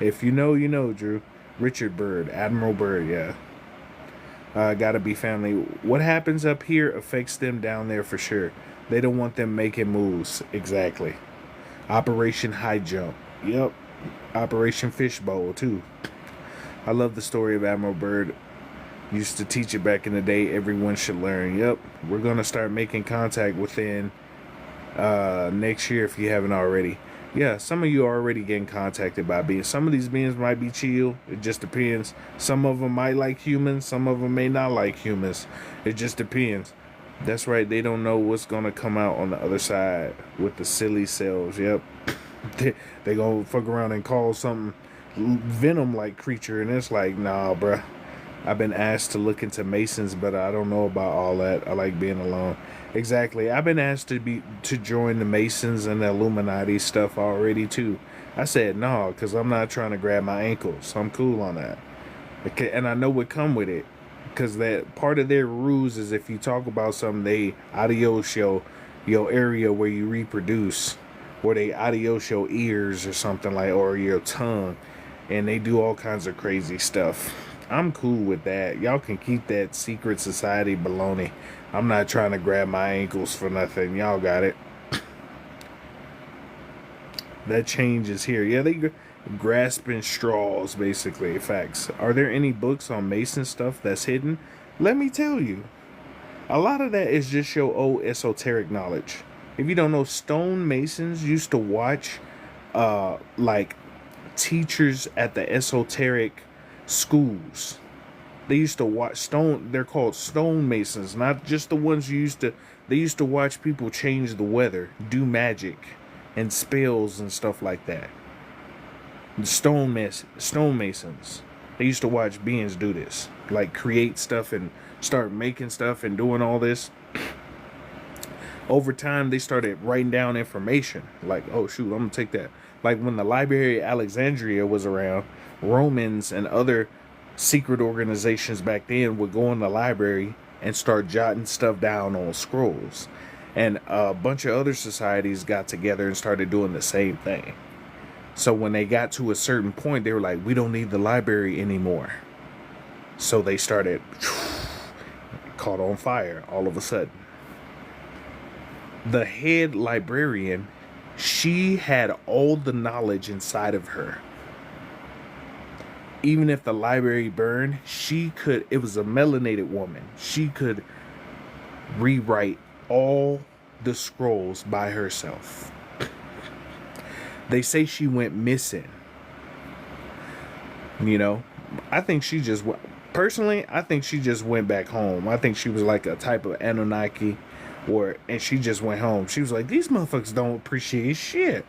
If you know, you know, Drew. Richard Byrd, Admiral Byrd, yeah. Gotta be family. What happens up here affects them down there for sure. They don't want them making moves. Exactly. Operation High Jump. Yep. Operation Fishbowl, too. I love the story of Admiral Byrd. Used to teach it back in the day. Everyone should learn. Yep. We're going to start making contact within next year if you haven't already. Yeah, some of you are already getting contacted by beings. Some of these beings might be chill. It just depends. Some of them might like humans. Some of them may not like humans. It just depends. That's right. They don't know what's going to come out on the other side with the silly cells. Yep. They going to fuck around and call something venom-like creature. And it's like, nah, bruh. I've been asked to look into Masons, but I don't know about all that. I like being alone. Exactly. I've been asked to join the Masons and the Illuminati stuff already too. I said no, because I'm not trying to grab my ankles. I'm cool on that. Okay, and I know what come with it, because that part of their rules is if you talk about something, they adios your area where you reproduce, or they adios your ears or something like, or your tongue, and they do all kinds of crazy stuff. I'm cool with that. Y'all can keep that secret society baloney. I'm not trying to grab my ankles for nothing. Y'all got it. That change is here. Yeah, they grasping straws, basically. Facts. Are there any books on Mason stuff that's hidden? Let me tell you. A lot of that is just your old esoteric knowledge. If you don't know, stone masons used to watch like teachers at the esoteric schools. They used to watch stone. They're called stonemasons, not just the ones you used to. They used to watch people change the weather, do magic, and spells and stuff like that. The stonemasons. They used to watch beings do this, like create stuff and start making stuff and doing all this. Over time, they started writing down information. Like, oh shoot, I'm gonna take that. Like when the Library of Alexandria was around, Romans and other secret organizations back then would go in the library and start jotting stuff down on scrolls. And a bunch of other societies got together and started doing the same thing. So when they got to a certain point, they were like, we don't need the library anymore. So they started caught on fire all of a sudden. The head librarian, she had all the knowledge inside of her. Even if the library burned, it was a melanated woman. She could rewrite all the scrolls by herself. They say she went missing. I think she just went back home. I think she was like a type of Anunnaki, and she just went home. She was like, these motherfuckers don't appreciate shit.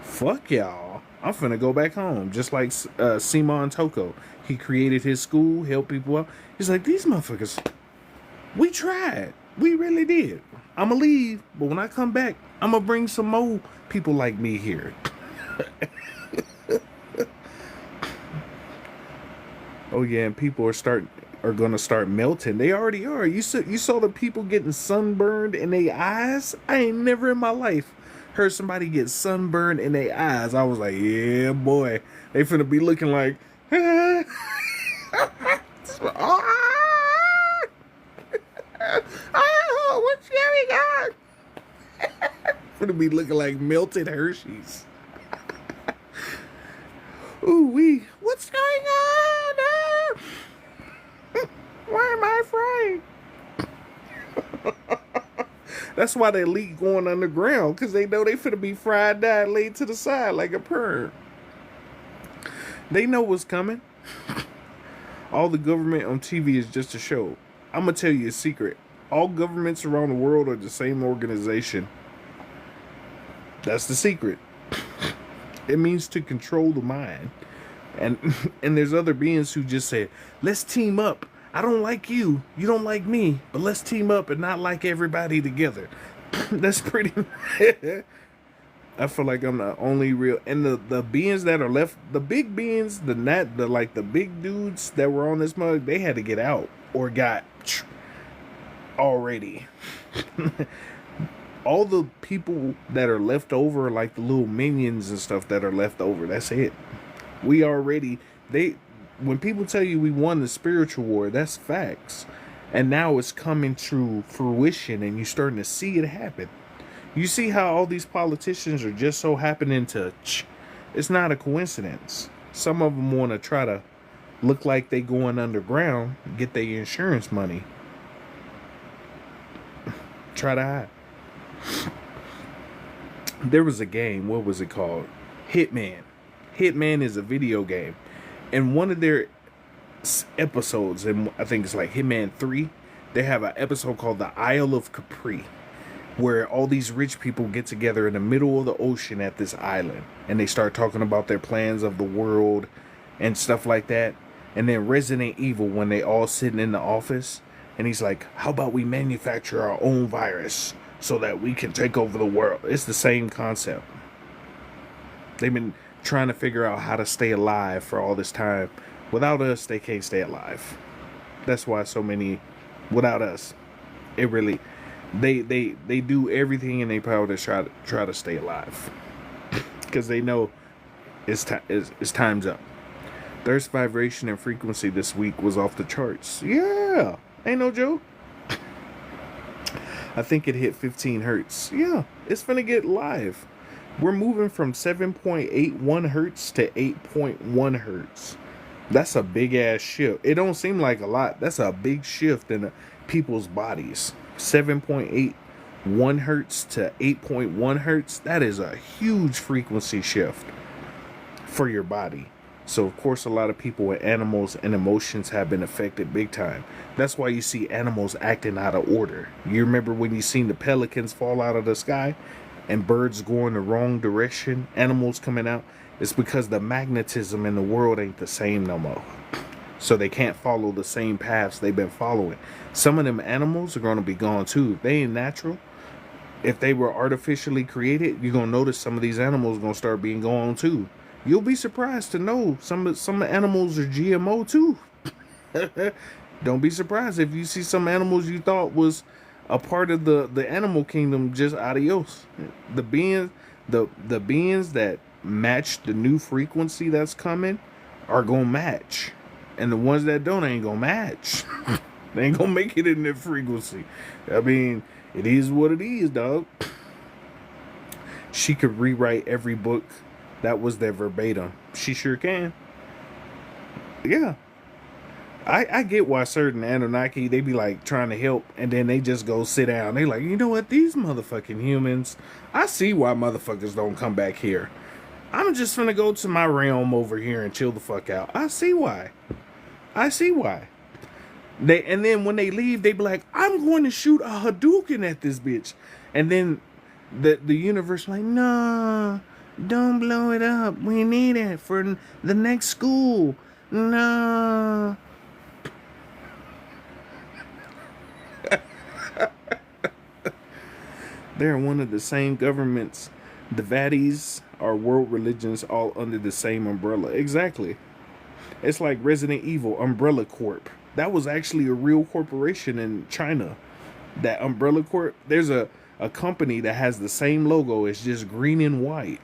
Fuck y'all. I'm finna go back home. Just like Simon Toko. He created his school, helped people out. He's like, these motherfuckers, we tried. We really did. I'ma leave, but when I come back, I'ma bring some more people like me here. Oh yeah, and people are gonna start melting. They already are. You saw the people getting sunburned in their eyes? I ain't never in my life heard somebody get sunburned in their eyes. I was like, yeah, boy. They finna be looking like, oh, what's going on? Finna be looking like melted Hershey's. Ooh wee, what's going on? Why am I afraid? That's why they leak going underground, because they know they finna be fried down, laid to the side like a perm. They know what's coming. All the government on TV is just a show. I'm gonna tell you a secret. All governments around the world are the same organization. That's the secret. It means to control the mind. And and there's other beings who just say, let's team up. I don't like you. You don't like me. But let's team up and not like everybody together. That's pretty... I feel like I'm the only real... And the beings that are left... The big beings, the big dudes that were on this mug, they had to get out. Or got... already. All the people that are left over, like the little minions and stuff that are left over, that's it. We already... When people tell you we won the spiritual war, that's facts. And now it's coming to fruition and you're starting to see it happen. You see how all these politicians are just so happening to... It's not a coincidence. Some of them want to try to look like they going underground, get their insurance money. Try to hide. There was a game, what was it called? Hitman. Hitman is a video game. And one of their episodes, and I think it's like Hitman 3, they have an episode called the Isle of Capri, where all these rich people get together in the middle of the ocean at this island, and they start talking about their plans of the world and stuff like that. And then Resident Evil, when they all sitting in the office, and he's like, how about we manufacture our own virus so that we can take over the world? It's the same concept. They've been trying to figure out how to stay alive for all this time. Without us, they can't stay alive. That's why so many, without us, it really, they do everything in their power to try to stay alive. Because they know it's time's up. Thirst vibration and frequency this week was off the charts. Yeah, ain't no joke. I think it hit 15 hertz. Yeah, it's gonna get live. We're moving from 7.81 hertz to 8.1 hertz. That's a big ass shift. It don't seem like a lot. That's a big shift in people's bodies. 7.81 hertz to 8.1 hertz. That is a huge frequency shift for your body. So, of course, a lot of people with animals and emotions have been affected big time. That's why you see animals acting out of order. You remember when you seen the pelicans fall out of the sky and birds going the wrong direction, animals coming out? It's because the magnetism in the world ain't the same no more. So they can't follow the same paths they've been following. Some of them animals are going to be gone too. If they ain't natural, if they were artificially created, you're going to notice some of these animals are going to start being gone too. You'll be surprised to know some animals are GMO too. Don't be surprised if you see some animals you thought was a part of the animal kingdom just adios. The beings that match the new frequency that's coming are gonna match, and the ones that don't ain't gonna match. They ain't gonna make it in that frequency. I mean, it is what it is, dog. She could rewrite every book that was their verbatim. She sure can. Yeah. I get why certain Anunnaki, they be like trying to help and then they just go sit down. They like, you know what, these motherfucking humans, I see why motherfuckers don't come back here. I'm just gonna go to my realm over here and chill the fuck out. I see why. And then when they leave, they be like, I'm going to shoot a Hadouken at this bitch. And then the universe like, no, don't blow it up. We need it for the next school. No. They're one of the same governments. The Vadis are world religions all under the same umbrella. Exactly. It's like Resident Evil, Umbrella Corp. That was actually a real corporation in China. That Umbrella Corp, there's a company that has the same logo. It's just green and white.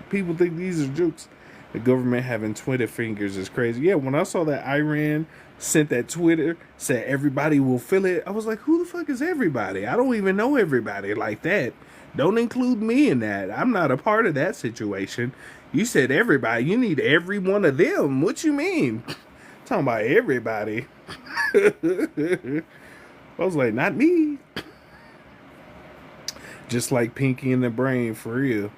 People think these are jokes. The government having Twitter fingers is crazy. Yeah, when I saw that Iran sent that Twitter, said everybody will feel it, I was like, who the fuck is everybody? I don't even know everybody like that. Don't include me in that. I'm not a part of that situation. You said everybody. You need every one of them. What you mean? Talking about everybody. I was like, not me. Just like Pinky in the Brain, for real.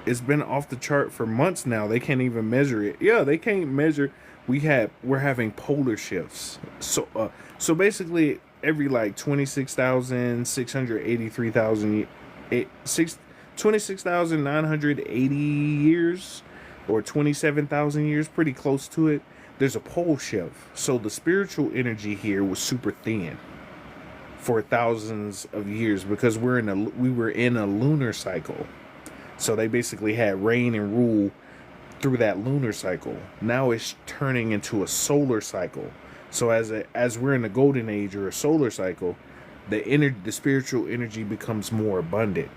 It's been off the chart for months now. They can't even measure it. Yeah, they can't measure. We're having polar shifts. So basically, every like 26,683,000 26,980 years, or 27,000 years, pretty close to it, there's a pole shift. So the spiritual energy here was super thin for thousands of years, because we were in a lunar cycle. So they basically had reign and rule through that lunar cycle. Now it's turning into a solar cycle. So as we're in a golden age or a solar cycle, the spiritual energy becomes more abundant.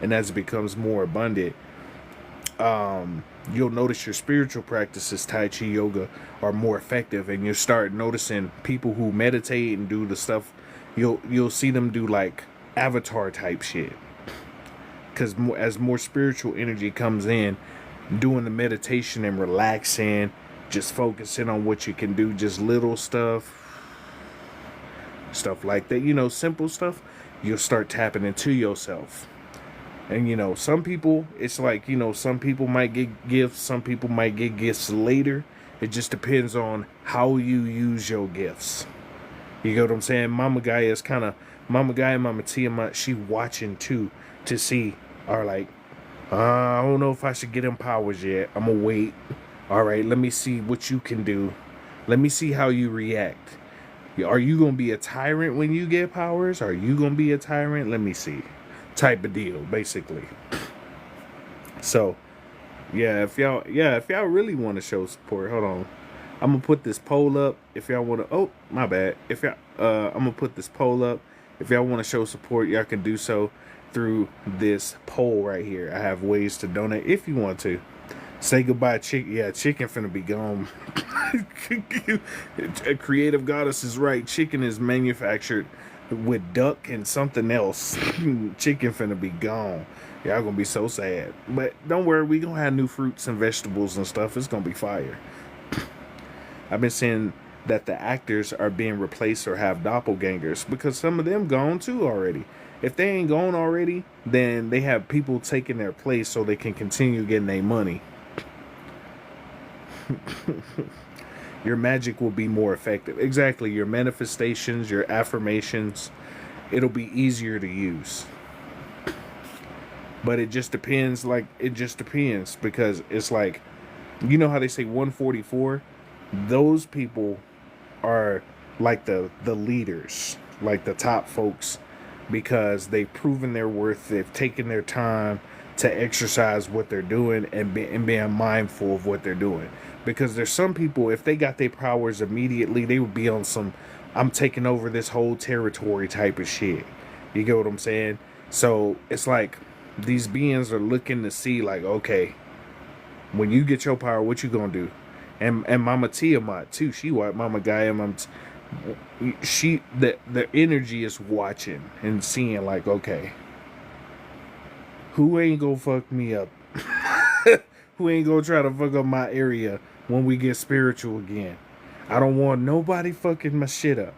And as it becomes more abundant, you'll notice your spiritual practices, Tai Chi, yoga, are more effective, and you'll start noticing people who meditate and do the stuff. You'll see them do like avatar type shit, because as more spiritual energy comes in, doing the meditation and relaxing, just focusing on what you can do, just little stuff like that, simple stuff, you'll start tapping into yourself. And some people, it's like, some people might get gifts, some people might get gifts later. It just depends on how you use your gifts. You get what I'm saying? Mama Gaia and Mama Tia, she watching too, to see, are like, I don't know if I should get them powers yet. I'm gonna wait. All right, let me see what you can do. Let me see how you react. Are you gonna be a tyrant when you get powers? Are you gonna be a tyrant? Let me see. Type of deal, basically. So, if y'all really want to show support, hold on. I'm gonna put this poll up. If y'all want to, oh my bad. If y'all, I'm gonna put this poll up. If y'all want to show support, y'all can do so through this poll right here. I have ways to donate if you want to. Say goodbye, chicken. Yeah, chicken finna be gone. A creative goddess is right. Chicken is manufactured with duck and something else. Chicken finna be gone. Y'all gonna be so sad. But don't worry, we gonna have new fruits and vegetables and stuff. It's gonna be fire. I've been seeing that the actors are being replaced or have doppelgangers, because some of them gone too already. If they ain't gone already, then they have people taking their place so they can continue getting their money. Your magic will be more effective. Exactly. Your manifestations, your affirmations, it'll be easier to use. But it just depends. Because it's like, you know how they say 144? Those people are like the leaders, like the top folks, because they've proven their worth. They've taken their time to exercise what they're doing and being mindful of what they're doing. Because there's some people, if they got their powers immediately, they would be on some, I'm taking over this whole territory type of shit. You get what I'm saying? So it's like these beings are looking to see, like, okay, when you get your power, what you gonna do? And Mama Tiamat too. She what Mama Gaia, the energy is watching and seeing, like, okay, who ain't gonna fuck me up? Who ain't gonna try to fuck up my area when we get spiritual again? I don't want nobody fucking my shit up.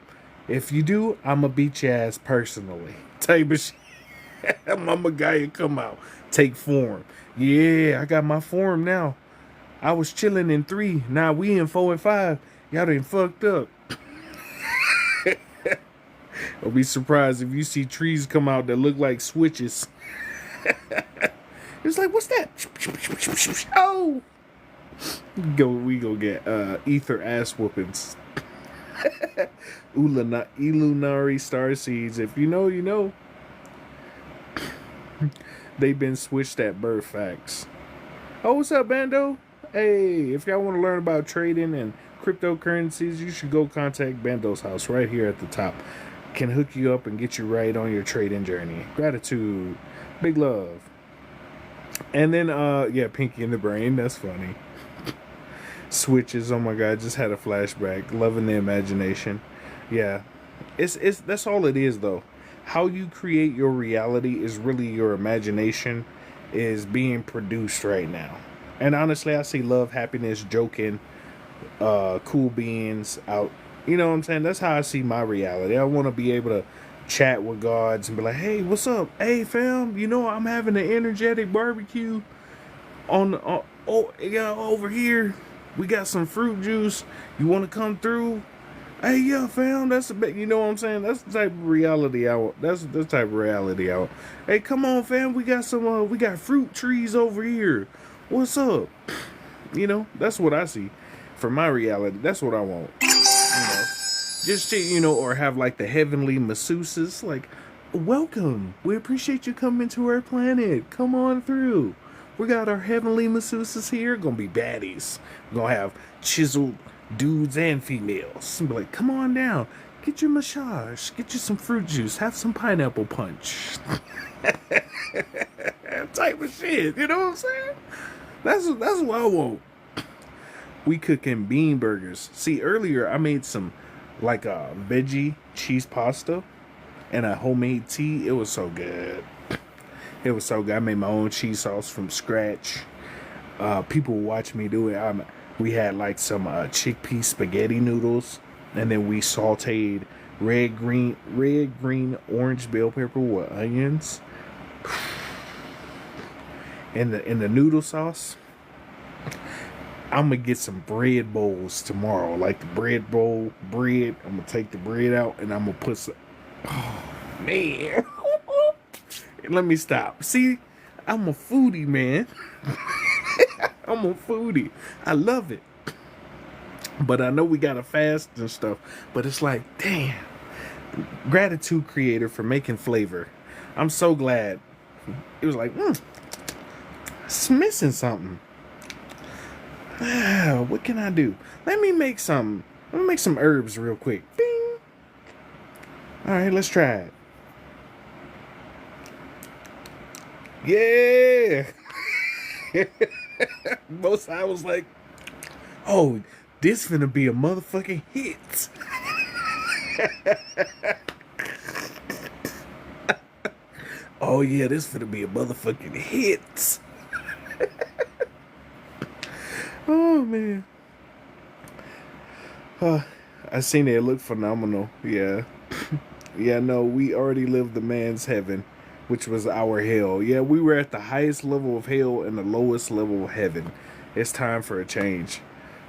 If you do, I'ma beat your ass personally. Type of shit. Mama Gaia come out, take form. Yeah, I got my form now. I was chilling in 3. Now we in 4 and 5. Y'all done fucked up. I'll be surprised if you see trees come out that look like switches. It's like, what's that? Oh, we go get ether ass whoopings. Illuminary star seeds. If you know, you know. They've been switched at birth. Facts. Oh, what's up, Bando? Hey, if y'all want to learn about trading and cryptocurrencies, you should go contact Bando's house right here at the top. Can hook you up and get you right on your trading journey. Gratitude. Big love. And then, Pinky in the Brain. That's funny. Switches. Oh my God. Just had a flashback. Loving the imagination. Yeah. That's all it is, though. How you create your reality is really your imagination is being produced right now. And honestly, I see love, happiness, joking, cool beings out. You know what I'm saying? That's how I see my reality. I want to be able to chat with gods and be like, hey, what's up? Hey, fam, I'm having an energetic barbecue over here. We got some fruit juice. You want to come through? Hey, yeah, fam, that's a bit, you know what I'm saying? That's the type of reality I want. That's the type of reality I want. Hey, come on, fam, we got fruit trees over here. What's up? You know, that's what I see for my reality. That's what I want. Just to, or have like the heavenly masseuses, like, welcome. We appreciate you coming to our planet. Come on through. We got our heavenly masseuses here. Gonna be baddies. Gonna have chiseled dudes and females. Be like, come on down. Get your massage. Get you some fruit juice. Have some pineapple punch. Type of shit. You know what I'm saying? That's what I want. We cooking bean burgers. See, earlier I made some like a veggie cheese pasta and a homemade tea. It was so good. It was so good. I made my own cheese sauce from scratch. People watch me do it. We had like some chickpea spaghetti noodles, and then we sauteed red, green, orange bell pepper with onions in the noodle sauce. I'm gonna get some bread bowls tomorrow, like the bread bowl bread. I'm gonna take the bread out and I'm gonna put some. Oh man, let me stop. See, I'm a foodie, man. I'm a foodie. I love it, but I know we gotta fast and stuff. But it's like, damn, gratitude, creator, for making flavor. I'm so glad. It was like, it's missing something. What can I do? Let me make some herbs real quick. Bing. All right, let's try it. Yeah. Most I was like, oh, this finna be a motherfucking hit. Oh yeah, this finna be a motherfucking hit. Oh man. I seen it. It looked phenomenal. Yeah. Yeah, no, we already lived the man's heaven, which was our hell. Yeah, we were at the highest level of hell and the lowest level of heaven. It's time for a change.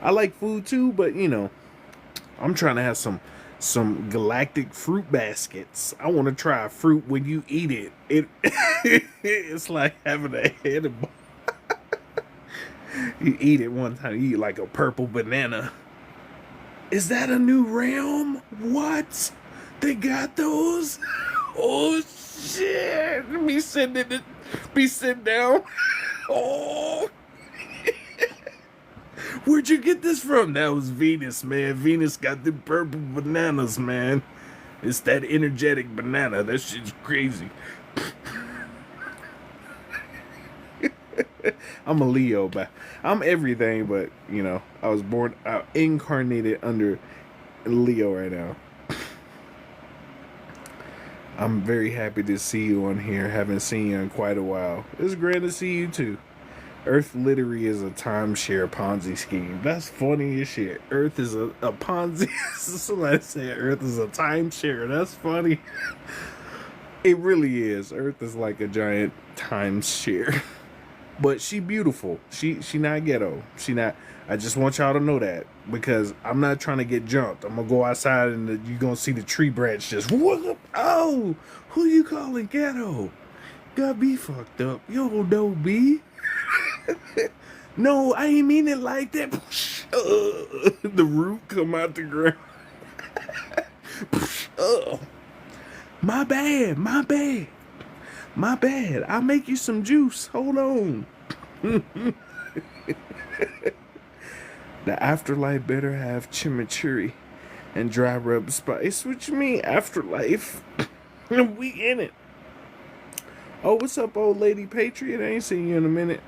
I like food too, but I'm trying to have some galactic fruit baskets. I want to try fruit when you eat it. It's like having a edible. You eat it one time, you eat like a purple banana. Is that a new realm? What? They got those? Oh shit! Be sitting down. Oh, where'd you get this from? That was Venus, man. Venus got the purple bananas, man. It's that energetic banana. That shit's crazy. I'm a Leo, but I'm everything, but I was incarnated under Leo right now. I'm very happy to see you on here. Haven't seen you in quite a while. It's great to see you too. Earth literally is a timeshare Ponzi scheme. That's funny as shit. Earth is a Ponzi. Somebody said Earth is a timeshare. That's funny. It really is. Earth is like a giant timeshare. But she beautiful. She not ghetto. She not. I just want y'all to know that, because I'm not trying to get jumped. I'm gonna go outside and you're gonna see the tree branch just whoop. Oh, who you calling ghetto? Got me fucked up. You don't know me. No, I ain't mean it like that. The root come out the ground. My bad. I'll make you some juice. Hold on. The afterlife better have chimichurri and dry rub spice. What you mean, afterlife? We in it. Oh, what's up, old lady Patriot? I ain't seen you in a minute.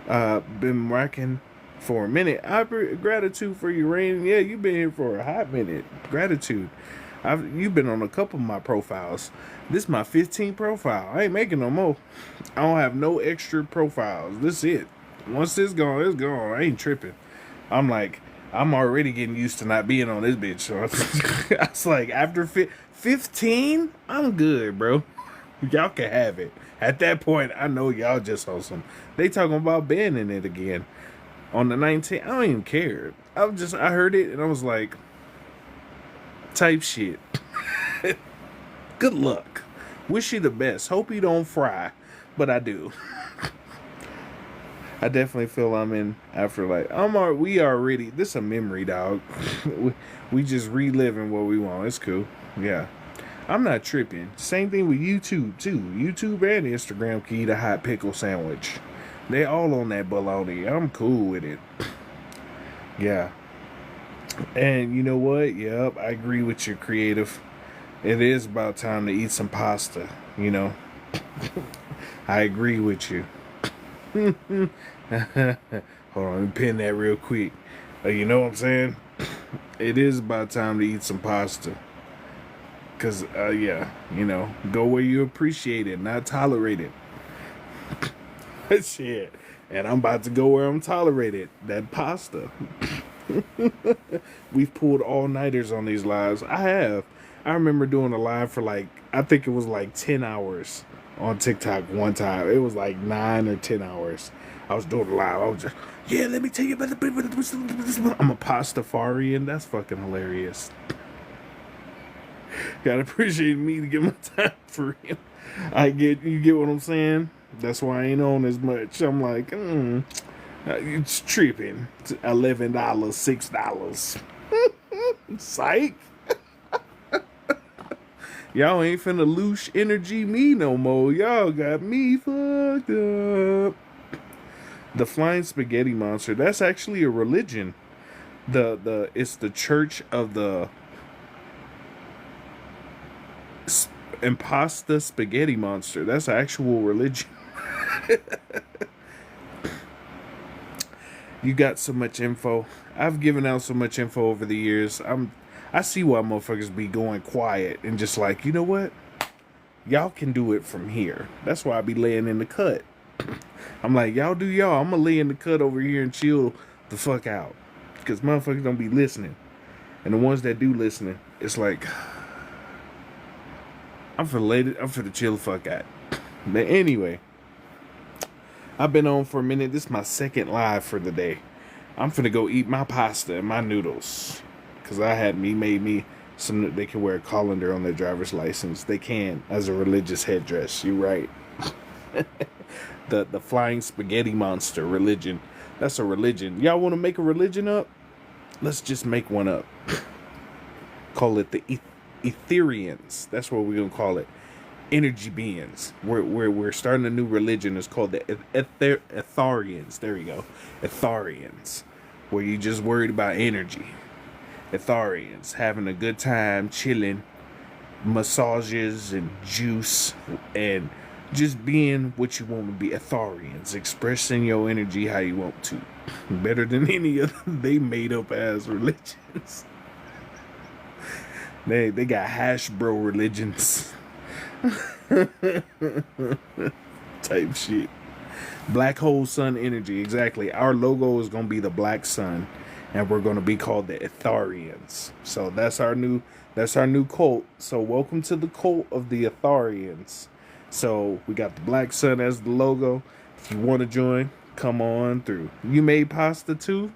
Been rocking for a minute. Gratitude for your rain. Yeah, you've been here for a hot minute. Gratitude. You've been on a couple of my profiles. This is my 15th profile. I ain't making no more. I don't have no extra profiles. This is it. Once this gone, it's gone. I ain't tripping. I'm already getting used to not being on this bitch. So I was like, after 15, I'm good, bro. Y'all can have it. At that point, I know y'all just on some. They talking about banning it again. on the 19th. I don't even care. I heard it and I was like, type shit. Good luck. Wish you the best. Hope you don't fry. But I do. I definitely feel I'm in afterlife. We already, this a memory, dog. we just reliving what we want. It's cool. Yeah. I'm not tripping. Same thing with YouTube, too. YouTube and Instagram can eat a hot pickle sandwich. They all on that baloney. I'm cool with it. Yeah. And you know what? Yep, I agree with you, creative. It is about time to eat some pasta, you know. I agree with you. Hold on, let me pin that real quick. You know what I'm saying? It is about time to eat some pasta. Because, yeah, you know, go where you appreciate it, not tolerate it. Shit. And I'm about to go where I'm tolerated. That pasta. We've pulled all-nighters on these lives. I have. I remember doing a live for like, I think it was like 10 hours on TikTok one time. It was like 9 or 10 hours. I was doing a live. I was just, yeah, let me tell you about the... I'm a pastafarian. That's fucking hilarious. Gotta appreciate me to get my time for real. You get what I'm saying? That's why I ain't on as much. I'm like, it's tripping. $11, $6. Psych. Y'all ain't finna loosh energy me no more. Y'all got me fucked up. The flying spaghetti monster. That's actually a religion. It's the church of the Impasta spaghetti monster. That's an actual religion. You got so much info. I've given out so much info over the years. I see why motherfuckers be going quiet and just like, you know what? Y'all can do it from here. That's why I be laying in the cut. I'm like, y'all do y'all. I'm gonna lay in the cut over here and chill the fuck out. Because motherfuckers don't be listening. And the ones that do listening, it's like, I'm finna chill the fuck out. But anyway, I've been on for a minute. This is my second live for the day. I'm finna go eat my pasta and my noodles. Because made me some, they can wear a colander on their driver's license. They can, as a religious headdress. You're right. The flying spaghetti monster religion. That's a religion. Y'all want to make a religion up? Let's just make one up. Call it the Etherians. That's what we're gonna call it. Energy beings. We're starting a new religion. It's called the Etharians. There you go. Etharians. Where you just worried about energy. Etharians. Having a good time, chilling, massages and juice, and just being what you want to be. Etharians. Expressing your energy how you want to. Better than any other they made up as religions. They got hash bro religions. Type shit. Black hole sun energy. Exactly. Our logo is gonna be the black sun, and we're gonna be called the Etharians. So that's our new cult. So welcome to the cult of the Etharians. So we got the black sun as the logo. If you want to join, come on through. You made pasta too?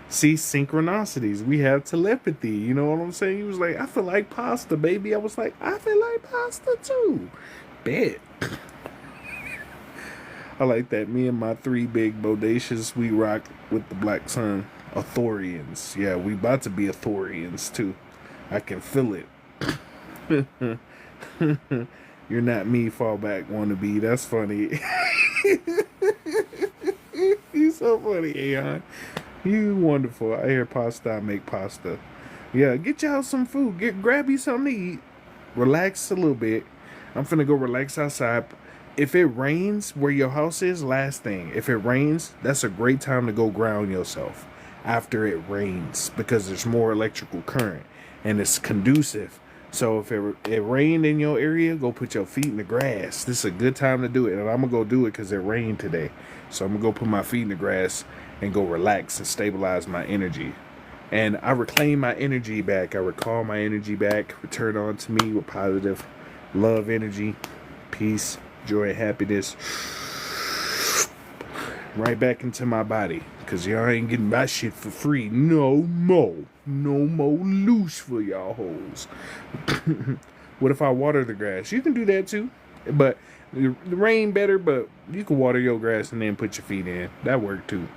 See, synchronicities. We have telepathy. You know what I'm saying? He was like, I feel like pasta, baby. I was like, I feel like pasta too. Bet. I like that. Me and my 3 big bodacious, we rock with the black sun. Authorians. Yeah, we about to be Authorians too. I can feel it. You're not me, fallback wannabe. That's funny. You so funny, Aeon. You wonderful. I hear pasta, I make pasta. Yeah, get y'all some food. Grab you something to eat. Relax a little bit. I'm finna go relax outside. If it rains where your house is, last thing. If it rains, that's a great time to go ground yourself after it rains. Because there's more electrical current. And it's conducive. So if it rained in your area, go put your feet in the grass. This is a good time to do it. And I'm going to go do it because it rained today. So I'm going to go put my feet in the grass and go relax and stabilize my energy. And I reclaim my energy back. I recall my energy back. Return on to me with positive love energy, peace, joy, and happiness. Right back into my body. Cause y'all ain't getting my shit for free. No more. No more loose for y'all hoes. What if I water the grass? You can do that too. But the rain better, but you can water your grass and then put your feet in. That worked too.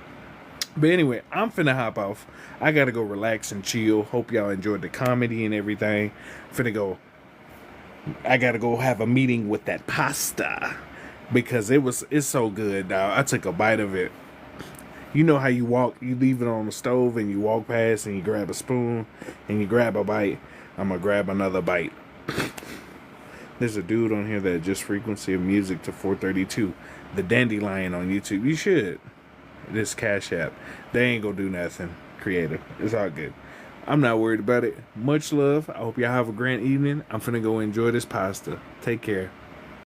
But anyway, I'm finna hop off. I gotta go relax and chill. Hope y'all enjoyed the comedy and everything. I gotta go have a meeting with that pasta. Because it's so good, dog. I took a bite of it. You know how you leave it on the stove and you walk past and you grab a spoon and you grab a bite. I'm gonna grab another bite. There's a dude on here that just frequency of music to 432. The Dandelion on YouTube. You should. This Cash App. They ain't gonna do nothing creative. It's all good. I'm not worried about it. Much love. I hope y'all have a grand evening. I'm finna go enjoy this pasta. Take care.